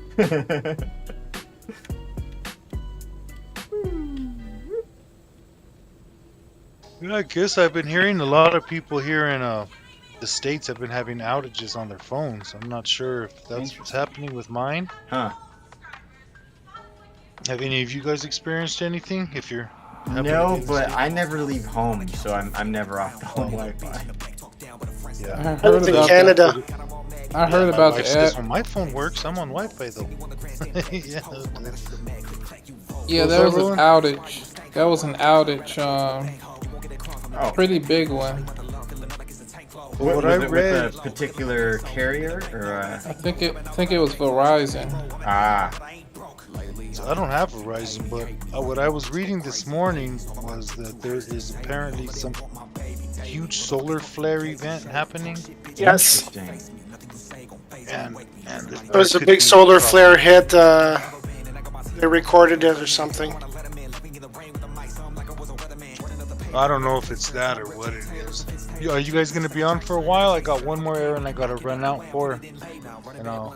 Yeah, I guess I've been hearing a lot of people here in the States have been having outages on their phones. I'm not sure if that's what's happening with mine.
Huh.
Have any of you guys experienced anything? If you're having
No,
to do
but
this-
I never leave home, so I'm never off the home Wi-Fi.
I
yeah.
I live in Canada.
I heard
My
about
wife
the
says,
app.
well, my phone works. I'm on Wi-Fi though. Yeah.
Yeah,
What's
there
up,
was an
Roland?
outage. That was an outage.
Oh,
Pretty big one.
what,
What
was
I
it
read-
with a particular carrier or
I think it was Verizon.
So I don't have Verizon, but what I was reading this morning was that there is apparently some huge solar flare event happening,
Yes.
Interesting.
and
There was a big solar flare hit. They recorded it or something.
I don't know if it's that or what it is. Are you guys gonna be on for a while? I got one more errand I gotta run out for, and I'll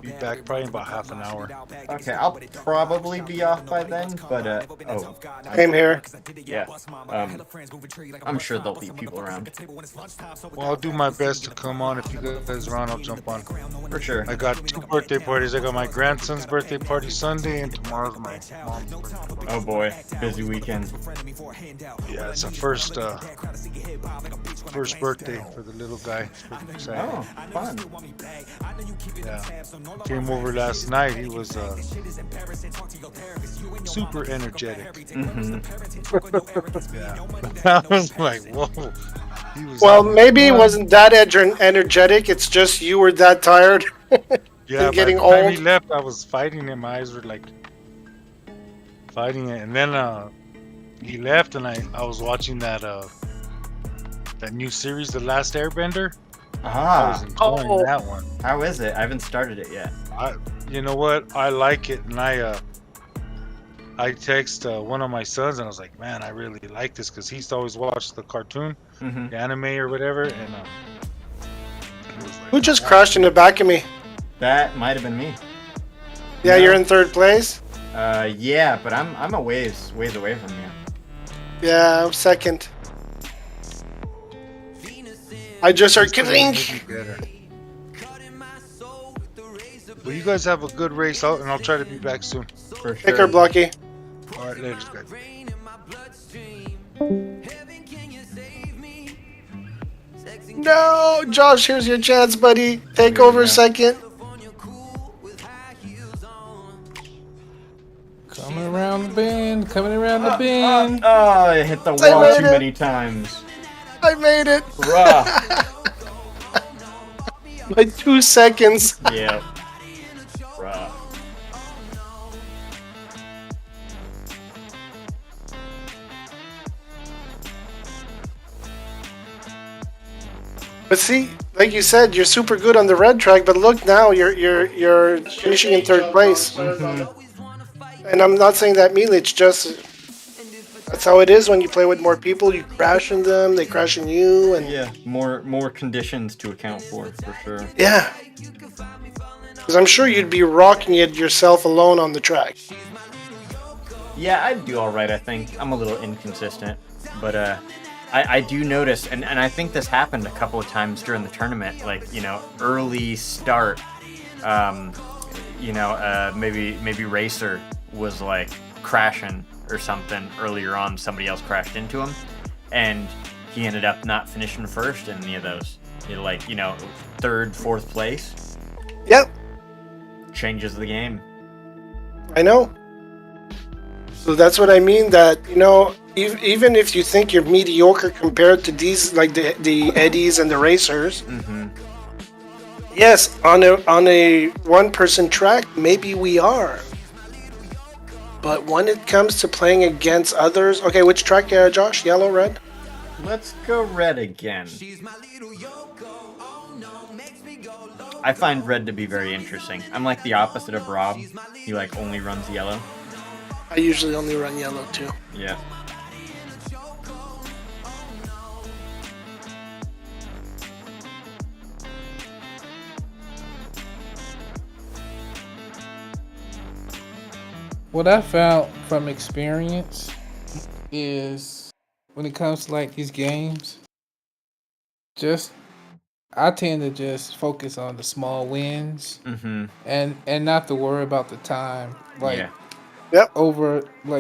be back probably in about half an hour.
Okay, I'll probably be off by then, but oh,
Same here.
yeah. I'm sure there'll be people around
Well, I'll do my best to come on. If you guys are on, I'll jump on.
for sure.
I got 2 birthday parties. I got my grandson's birthday party Sunday, and tomorrow's my mom's birthday.
Oh boy, busy weekend.
Yeah, it's a first birthday for the little guy. Pretty excited.
Oh, fun.
Yeah. Came over last night. He was super energetic.
hmm
Yeah. I was like, whoa. He was
Well,
having
maybe it
fun.
wasn't that energetic. It's just you were that tired.
Yeah,
getting
by the time he
old.
left, I was fighting him. My eyes were like fighting it. And then he left, and I was watching that new series, The Last Airbender. I was
Ah,
enjoying
Oh.
that one.
how is it? I haven't started it yet.
You know what? I like it, and I text one of my sons, and I was like, man, I really like this, because he's always watched the cartoon,
hmm
the anime or whatever, and he was like,
Who just crashed in the back of me?
That might have been me.
Yeah,
No.
you're in third place.
Yeah, but I'm a ways away from you.
Yeah, I'm second. I just heard clink.
Well, you guys have a good race out, and I'll try to be back soon.
For
Take her,
sure.
Blocky.
All right, later, guys.
No, Josh, here's your chance, buddy. Take
Here we
over
go.
second.
Coming around the bend. Coming around the bend.
Oh, I hit the
I
wall
made
too
it.
many times.
I made it.
Bruh.
By 2 seconds.
Yep. Bruh.
But see, like you said, you're super good on the red track. But look now, you're finishing in third place. And I'm not saying that meanly. It's just that's how it is when you play with more people. You crash in them, they crash in you, and
Yeah, more conditions to account for sure.
yeah. Because I'm sure you'd be rocking it yourself alone on the track.
Yeah, I'd do all right. I think I'm a little inconsistent, but I do notice, and I think this happened a couple of times during the tournament. Like early start, maybe Racer was like crashing or something earlier on. Somebody else crashed into him, and he ended up not finishing first in any of those. Third, fourth place
Yep,
changes the game.
I know. So that's what I mean. That even if you think you're mediocre compared to these, like the Eddies and the Racers, yes, on a one-person track, maybe we are. But when it comes to playing against others, okay, which track, Josh? Yellow, red?
Let's go red again. I find red to be very interesting. I'm like the opposite of Rob. He like only runs yellow.
I usually only run yellow too.
Yeah.
What I found from experience is when it comes to like these games, I tend to just focus on the small wins and not to worry about the time. Like
Yeah.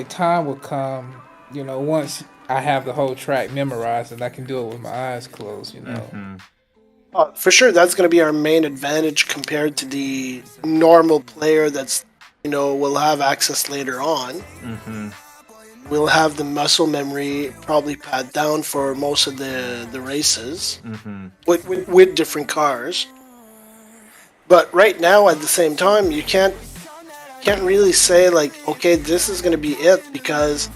time will come, once I have the whole track memorized and I can do it with my eyes closed,
For sure, that's going to be our main advantage compared to the normal player that's, will have access later on. We'll have the muscle memory probably pat down for most of the races with different cars. But right now, at the same time, you can't really say like, okay, this is going to be it, because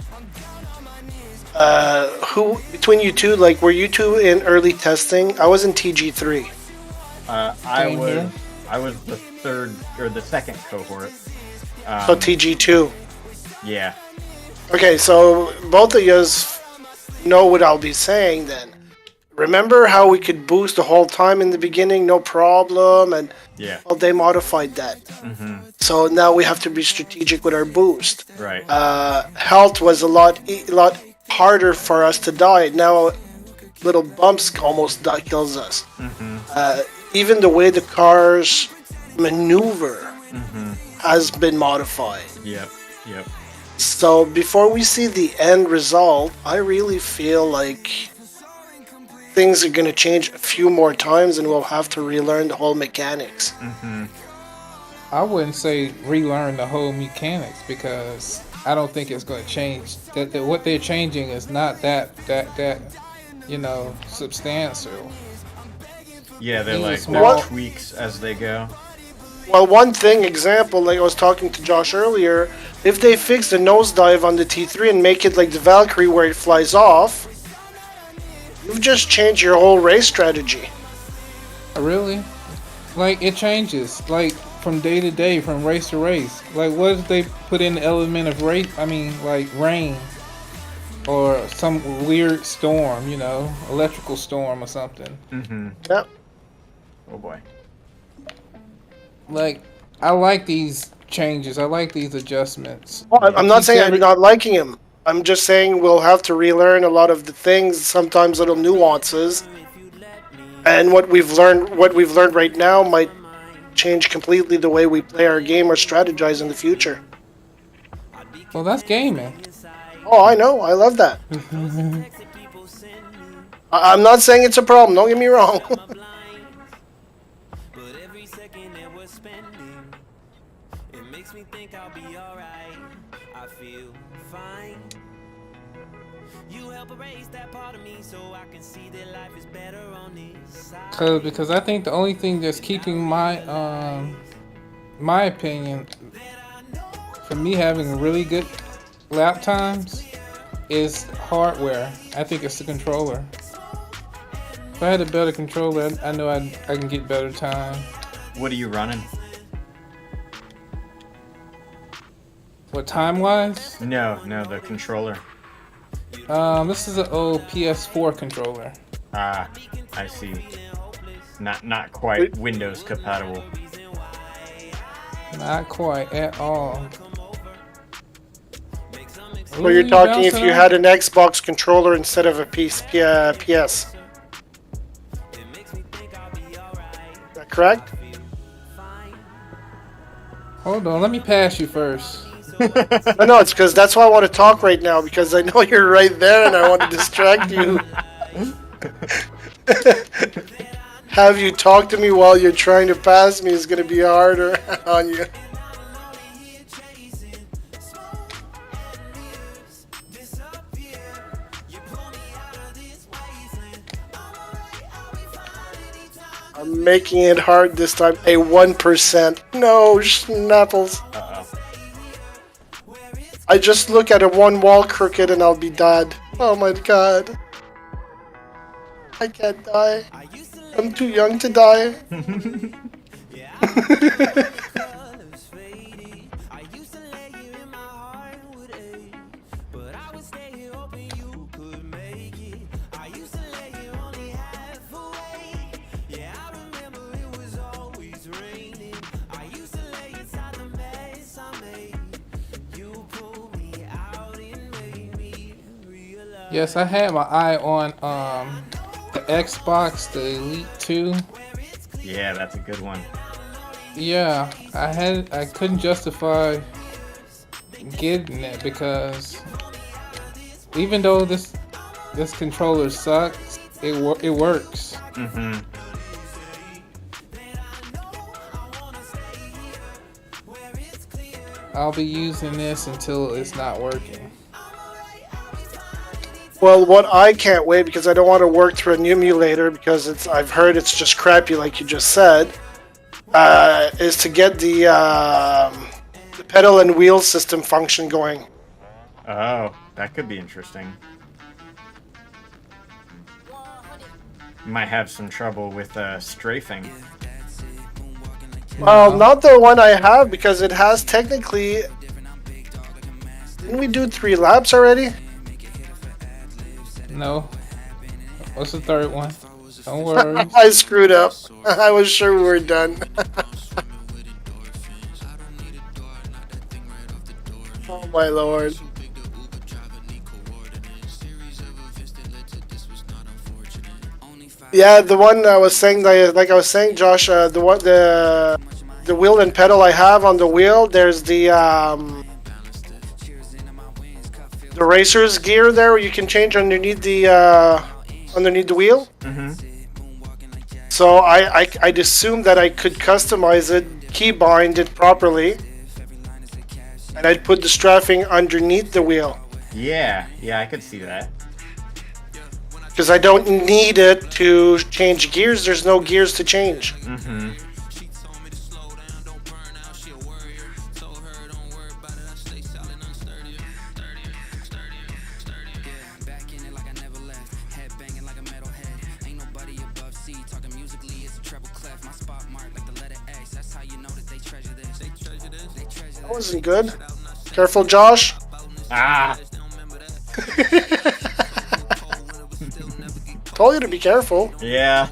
who between you two, like, were you two in early testing? I was in TG3.
I was the third or the second cohort.
So TG2.
Yeah.
Okay, so both of you know what I'll be saying then. Remember how we could boost the whole time in the beginning, no problem, and
Yeah.
well, they modified that. So now we have to be strategic with our boost.
Right.
Health was a lot harder for us to die. Now little bumps almost kills us. Even the way the cars maneuver has been modified.
Yep.
So before we see the end result, I really feel like things are going to change a few more times and we'll have to relearn the whole mechanics.
I wouldn't say relearn the whole mechanics, because I don't think it's going to change. That what they're changing is not that substantial.
Yeah, they're
These are
like
small-
they're tweaks as they go.
Well, one thing, example, like I was talking to Josh earlier, if they fix the nosedive on the T3 and make it like the Valkyrie where it flies off, you've just changed your whole race strategy.
Really? Like, it changes, like, from day to day, from race to race. Like, what if they put in the element of rain? Or some weird storm, electrical storm or something.
Yep.
Oh boy.
Like, I like these changes. I like these adjustments.
Well, I'm not saying
Every-
I'm not liking him. I'm just saying we'll have to relearn a lot of the things, sometimes little nuances. And what we've learned right now might change completely the way we play our game or strategize in the future.
Well, that's gaming.
Oh, I know. I love that. I'm not saying it's a problem. Don't get me wrong.
But every second that we're spending, it makes me think I'll be alright. I feel fine. You help erase that part of me so I can see that life is better on this side.
Because I think the only thing that's keeping my opinion from me having really good lap times is hardware. I think it's the controller. If I had a better controller, I know I can get better time.
What are you running?
What, time-wise?
No, the controller.
This is an old PS4 controller.
Ah, I see. Not quite Windows compatible.
Not quite at all.
So you're
Ooh,
talking if
bouncing
you
on-
had an Xbox controller instead of a PS. Is that correct?
Hold on, let me pass you first.
I know it's because that's why I want to talk right now because I know you're right there and I want to distract you. Have you talk to me while you're trying to pass me is going to be harder on you. I'm making it hard this time. A 1%. No, schnapples.
Uh-oh.
I just look at a one wall crooked and I'll be dead. Oh my god. I can't die. I'm too young to die.
Yes, I had my eye on the Xbox, the Elite 2.
Yeah, that's a good one.
Yeah, I couldn't justify getting it because even though this controller sucks, it works.
Mm-hmm.
I'll be using this until it's not working.
Well, what I can't wait because I don't want to work through an emulator because I've heard it's just crappy like you just said, is to get the pedal and wheel system function going.
Oh, that could be interesting. You might have some trouble with strafing.
Well, not the one I have because it has technically. Didn't we do 3 laps already?
No. What's the third one? Don't worry.
I screwed up. I was sure we were done. Oh my lord. Yeah, the one I was saying, like I was saying, Josh, the wheel and pedal I have on the wheel. There's the racer's gear there where you can change underneath the wheel.
Mm-hmm.
So I'd assume that I could customize it, keybind it properly, and I'd put the strafing underneath the wheel.
Yeah, I could see that.
Because I don't need it to change gears. There's no gears to change.
Mm-hmm.
That wasn't good. Careful, Josh.
Ah!
Told you to be careful.
Yeah.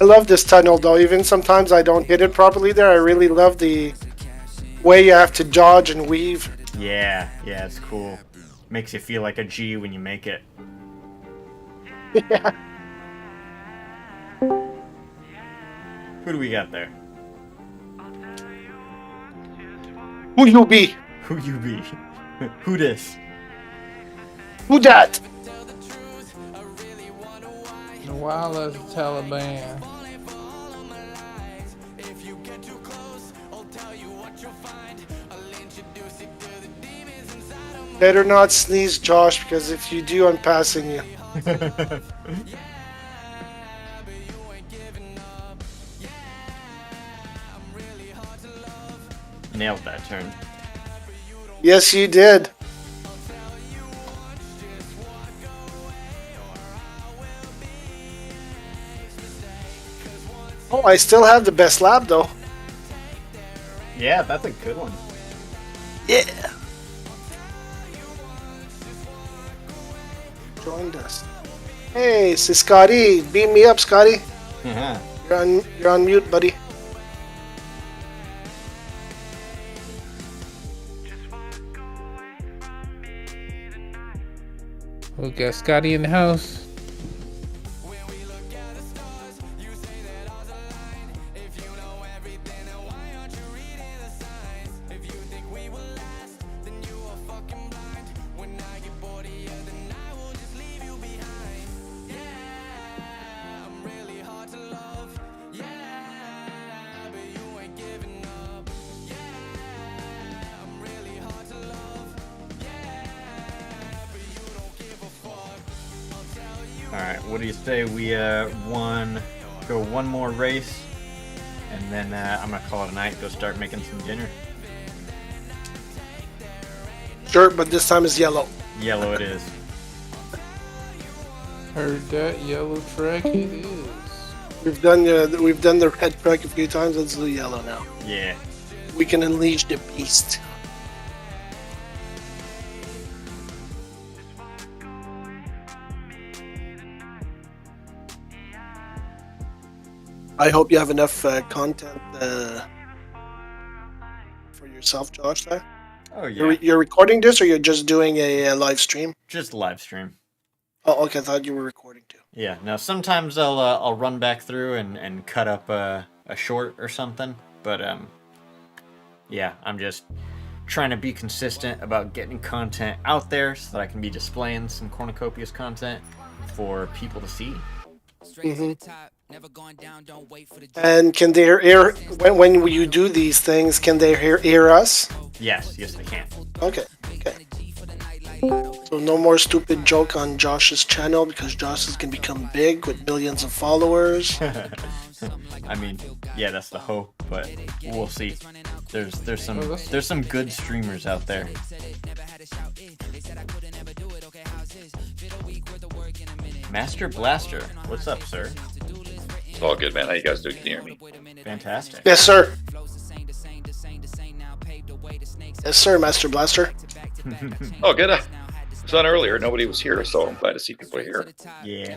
I love this tunnel though. Even sometimes I don't hit it properly there. I really love the way you have to dodge and weave.
Yeah, it's cool. Makes you feel like a G when you make it.
Yeah.
Who do we got there?
Who you be?
Who you be? Who this?
Who that?
The wildest Taliban.
Better not sneeze, Josh, because if you do, I'm passing you.
Nailed that turn.
Yes, you did. Oh, I still have the best lap though.
Yeah, that's a good one.
Yeah. Joined us. Hey, it's Scotty. Beam me up, Scotty.
Yeah.
You're on mute, buddy.
We got Scotty in the house.
Alright, what do you say we go one more race, and then I'm gonna call it a night, go start making some dinner.
Sure, but this time it's yellow.
Yellow it is.
Heard that yellow track it is.
We've done the red track a few times. Let's do yellow now.
Yeah.
We can unleash the beast. I hope you have enough content for yourself, Josh. There.
Oh yeah.
You're recording this, or you're just doing a live stream?
Just live stream.
Oh, okay. I thought you were recording too.
Yeah. Now sometimes I'll run back through and cut up a short or something, but yeah, I'm just trying to be consistent about getting content out there so that I can be displaying some cornucopious content for people to see.
And can they hear when you do these things? Can they hear us?
Yes, they can.
Okay. So no more stupid joke on Josh's channel because Josh is gonna become big with millions of followers.
I mean, yeah, that's the hope, but we'll see. There's some good streamers out there. Master Blaster, what's up, sir?
It's all good, man. How you guys doing? Can you hear me?
Fantastic.
Yes, sir. Yes, sir, Master Blaster.
Oh, good. I was on earlier. Nobody was here, so I'm glad to see people here.
Yeah.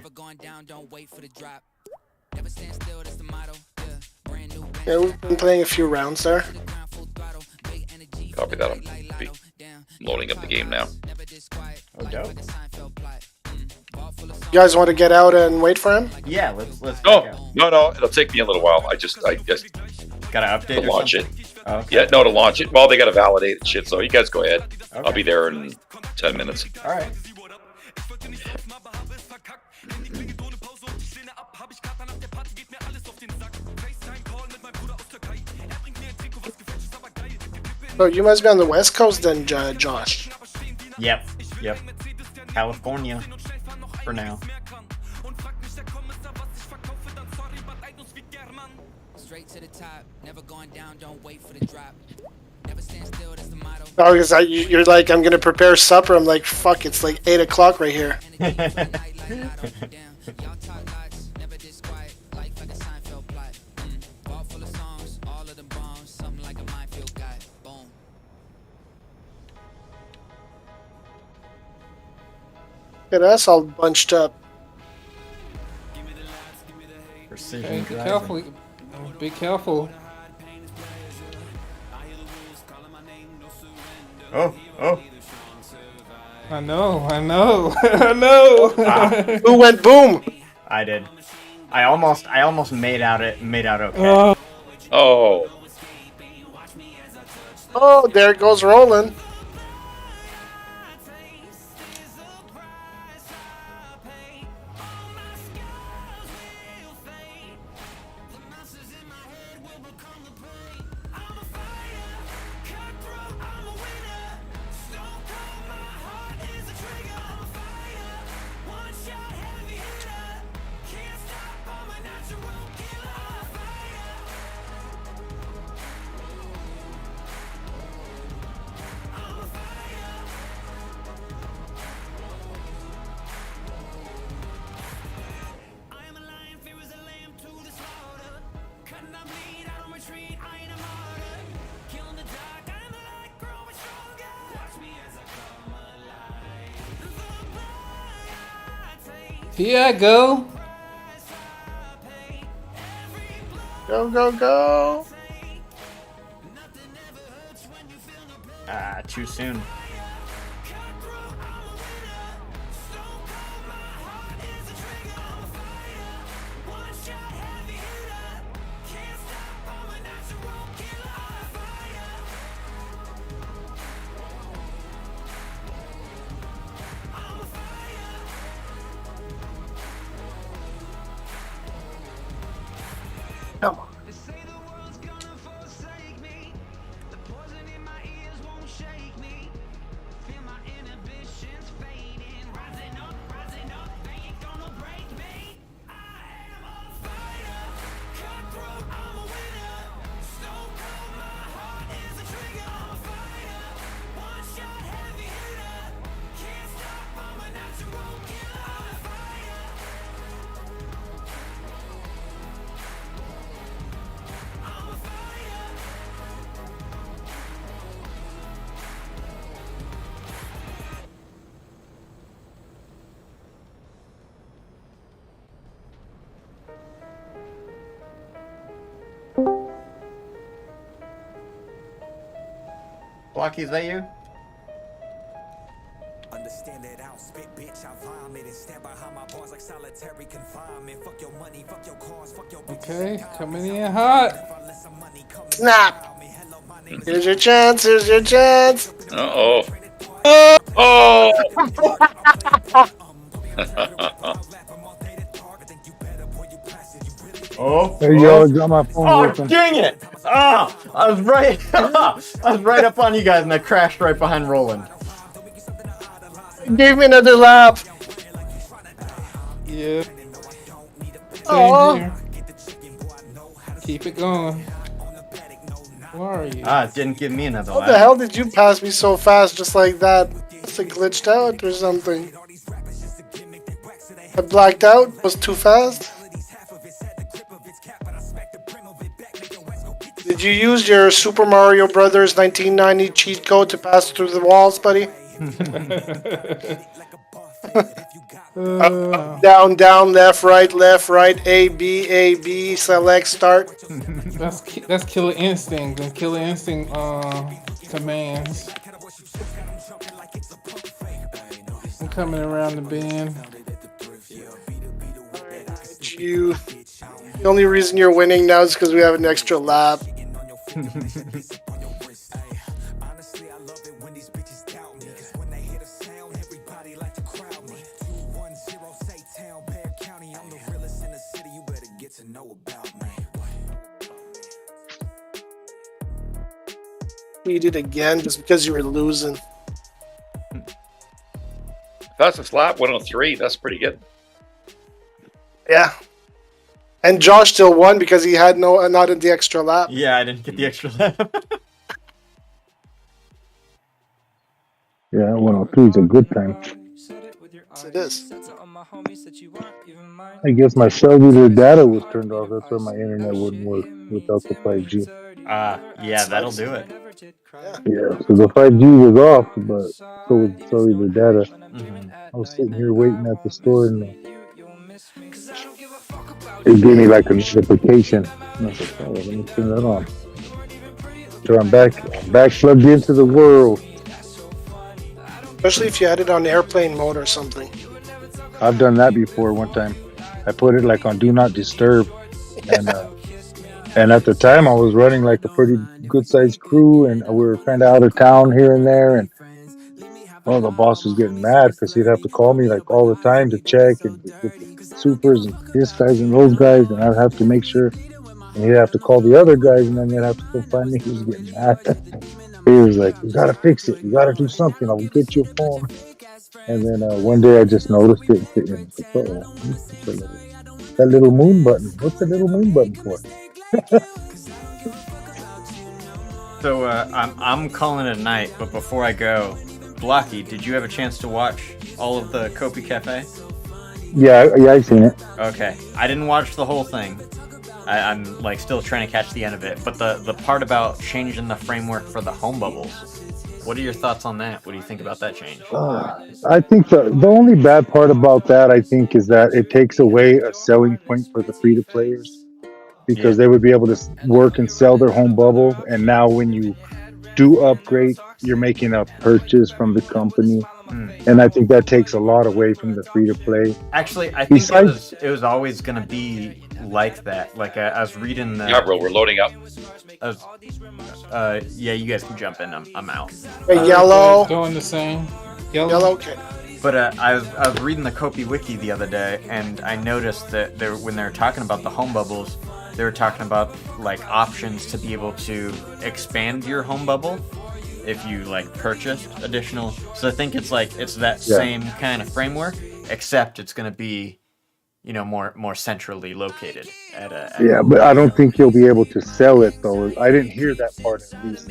Yeah, we've been playing a few rounds there.
Copy that. I'll be loading up the game now.
Oh, dope.
You guys want to get out and wait for him?
Yeah, let's check
Oh,
out.
no. It'll take me a little while. I just
Gotta update
to
or
launch
something?
it.
Oh, okay.
Yeah, no, to launch it. Well, they got to validate and shit. So you guys go ahead.
Okay.
I'll be there in 10 minutes.
All right.
Oh, you must be on the West Coast then, Josh.
Yep. California, for now.
Oh, because you're like, I'm gonna prepare supper. I'm like, fuck, it's like 8 o'clock right here. Look at us all bunched up.
Precision
Hey, be
driving.
careful. Be careful.
Oh.
I know. I know.
Ah,
Who went boom?
I did. I almost made out okay.
Oh,
Oh, there it goes rolling.
Here I go.
Go, go, go.
Ah, too soon.
Come on.
Blocky, is that you?
Understand that I'll spit, bitch, I'll vomit and stand behind my bars like solitary confinement. Fuck your money, fuck your cars, fuck your bitches.
Okay, coming in hot.
Snap. Here's your chance. Here's your chance.
Uh-oh. Oh!
Oh.
Hey, yo, I got my phone
Oh,
working.
dang it! Ah, I was right. I was right up on you guys, and I crashed right behind Roland.
Give me another lap.
Yeah. Same
Aw.
here. Keep it going. Where are you?
Ah, it didn't give me another
How
lap.
the hell did you pass me so fast just like that? It's like glitched out or something. I blacked out? Was too fast? Did you use your Super Mario Brothers 1990 cheat code to pass through the walls, buddy? Down, down, left, right, A, B, select, start.
That's Killer Instinct and Killer Instinct commands. I'm coming around the bend.
You. The only reason you're winning now is because we have an extra lap. You did again just because you were losing.
Fastest lap 103. That's pretty good.
Yeah. And Josh still won because he had not in the extra lap.
Yeah, I didn't get the extra lap.
Yeah, 103 is a good time.
Yes, it is.
I guess my cellular data was turned off. That's why my internet wouldn't work without the 5G.
Yeah, that'll do it.
Yeah, so the 5G was off, but so was cellular data.
Mhm.
I was sitting here waiting at the store, and it gave me like a notification. And I was like, oh, let me turn that on. So I'm back plugged into the world.
Especially if you had it on airplane mode or something.
I've done that before. One time, I put it like on Do Not Disturb, and at the time I was running like a pretty good sized crew, and we were kind of out of town here and there, and the boss was getting mad because he'd have to call me like all the time to check and with the supers and this guys and those guys, and I'd have to make sure, and he'd have to call the other guys, and then they'd have to come find me. He was getting mad. He was like, "You gotta fix it. You gotta do something. I'll get you a phone." And then one day I just noticed it. And I was like, that little moon button. What's the little moon button for?
So I'm calling it a night, but before I go, Blocky, did you have a chance to watch all of the Kopi Cafe?
Yeah, I've seen it.
Okay, I didn't watch the whole thing, I'm like still trying to catch the end of it. But the part about changing the framework for the home bubbles, what are your thoughts on that? What do you think about that change?
I think the only bad part about that, I think, is that it takes away a selling point for the free to players because they would be able to work and sell their home bubble. And now when you do upgrade, you're making a purchase from the company. And I think that takes a lot away from the free to play.
Actually, I think it was always gonna be like that. Like I was reading the.
Yeah, bro, we're loading up.
Yeah, you guys can jump in. I'm out.
Yellow.
Doing the same.
Yellow. Okay.
But I was reading the Kopi Wiki the other day, and I noticed that when they were talking about the home bubbles, they were talking about like options to be able to expand your home bubble if you like purchased additional. So I think it's that same kind of framework, except it's going to be, more centrally located at a.
But I don't think you'll be able to sell it though. I didn't hear that part at least.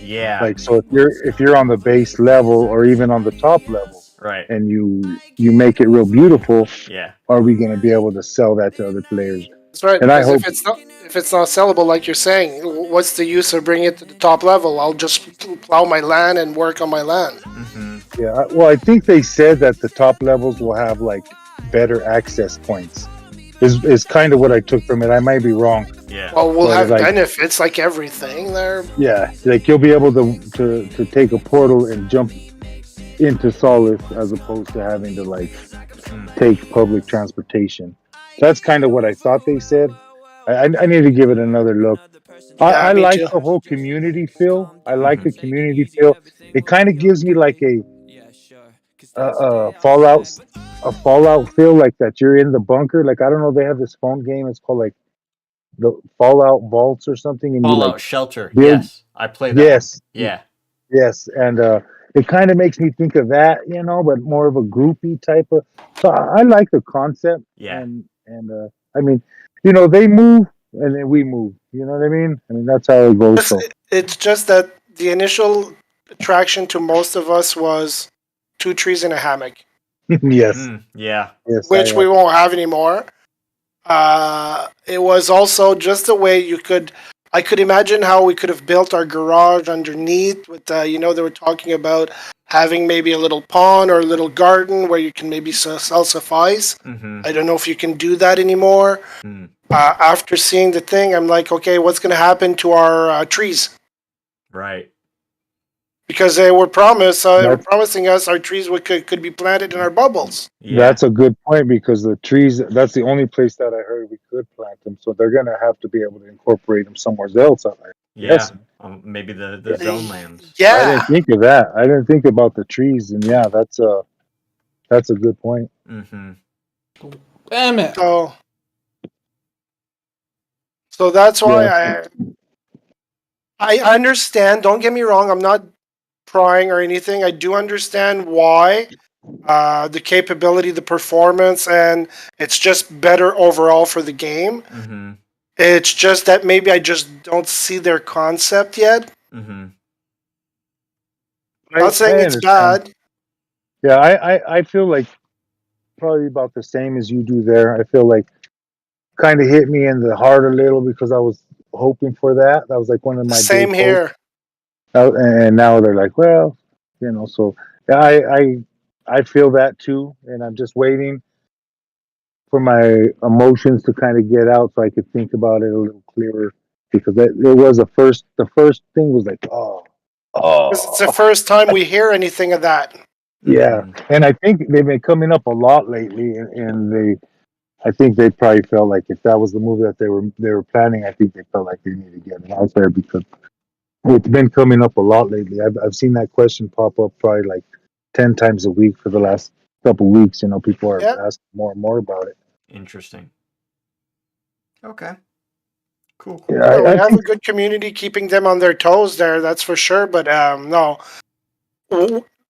Yeah.
Like, so if you're on the base level or even on the top level,
right,
and you make it real beautiful, are we going to be able to sell that to other players?
That's right.
And I hope
if it's not sellable, like you're saying, what's the use of bringing it to the top level? I'll just plow my land and work on my land.
Mm-hmm.
Yeah. Well, I think they said that the top levels will have like better access points. Is kind of what I took from it. I might be wrong.
Yeah.
Well, we'll have benefits like everything there.
Yeah, like you'll be able to take a portal and jump into Solace as opposed to having to like take public transportation. That's kind of what I thought they said. I need to give it another look. I like the whole community feel. I like the community feel. It kind of gives me like a Fallout feel, like that you're in the bunker. Like, I don't know, they have this phone game. It's called like the Fallout Vaults or something. And
Fallout
you, like,
Shelter. Yes, I played that.
Yes.
One. Yeah.
Yes, and it kind of makes me think of that, but more of a groupie type of. So I like the concept.
Yeah.
And I mean, they move and then we move. You know what I mean? I mean, that's how it goes.
It's just that the initial attraction to most of us was 2 trees in a hammock.
Yes.
Yeah.
Yes,
which we won't have anymore. It was also just a way I could imagine how we could have built our garage underneath with, they were talking about having maybe a little pond or a little garden where you can maybe self-suffice.
Mm-hmm.
I don't know if you can do that anymore. After seeing the thing, I'm like, okay, what's going to happen to our trees?
Right.
Because they were promising us our trees could be planted in our bubbles.
Yeah. That's a good point, because the trees, that's the only place that I heard we could plant them. So they're going to have to be able to incorporate them somewhere else.
Maybe the zone lands.
Yeah.
I didn't think of that. I didn't think about the trees. And that's a good point.
Mm-hmm.
Damn it.
So that's why I understand. Don't get me wrong. I'm not prying or anything. I do understand why the capability, the performance, and it's just better overall for the game.
Mm-hmm.
It's just that maybe I just don't see their concept yet.
Mm-hmm.
I'm not saying it's bad.
Yeah, I feel like probably about the same as you do there. I feel like kind of hit me in the heart a little because I was hoping for that. That was like one of my
same here.
And now they're like, well, so I feel that too, and I'm just waiting for my emotions to kind of get out so I could think about it a little clearer, because it was the first thing was like, oh.
It's the first time we hear anything of that.
Yeah, and I think they've been coming up a lot lately, and I think they probably felt like if that was the movie that they were planning, I think they felt like they needed to get it out there, because it's been coming up a lot lately. I've seen that question pop up probably like 10 times a week for the last couple of weeks. People are asking more and more about it.
Interesting. Okay. Cool.
Yeah, we have a good community keeping them on their toes there, that's for sure. But no,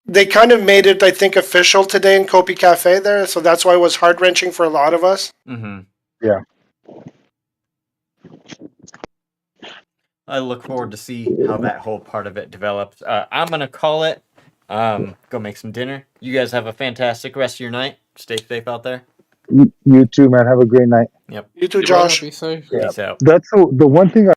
they kind of made it, I think, official today in Kopi Cafe there. So that's why it was heart-wrenching for a lot of us.
Mm-hmm.
Yeah.
I look forward to see how that whole part of it develops. I'm going to call it. Go make some dinner. You guys have a fantastic rest of your night. Stay safe out there.
You too, man. Have a great night.
You too,
You
Josh.
Be safe.
Yeah.
Peace out.
That's the one thing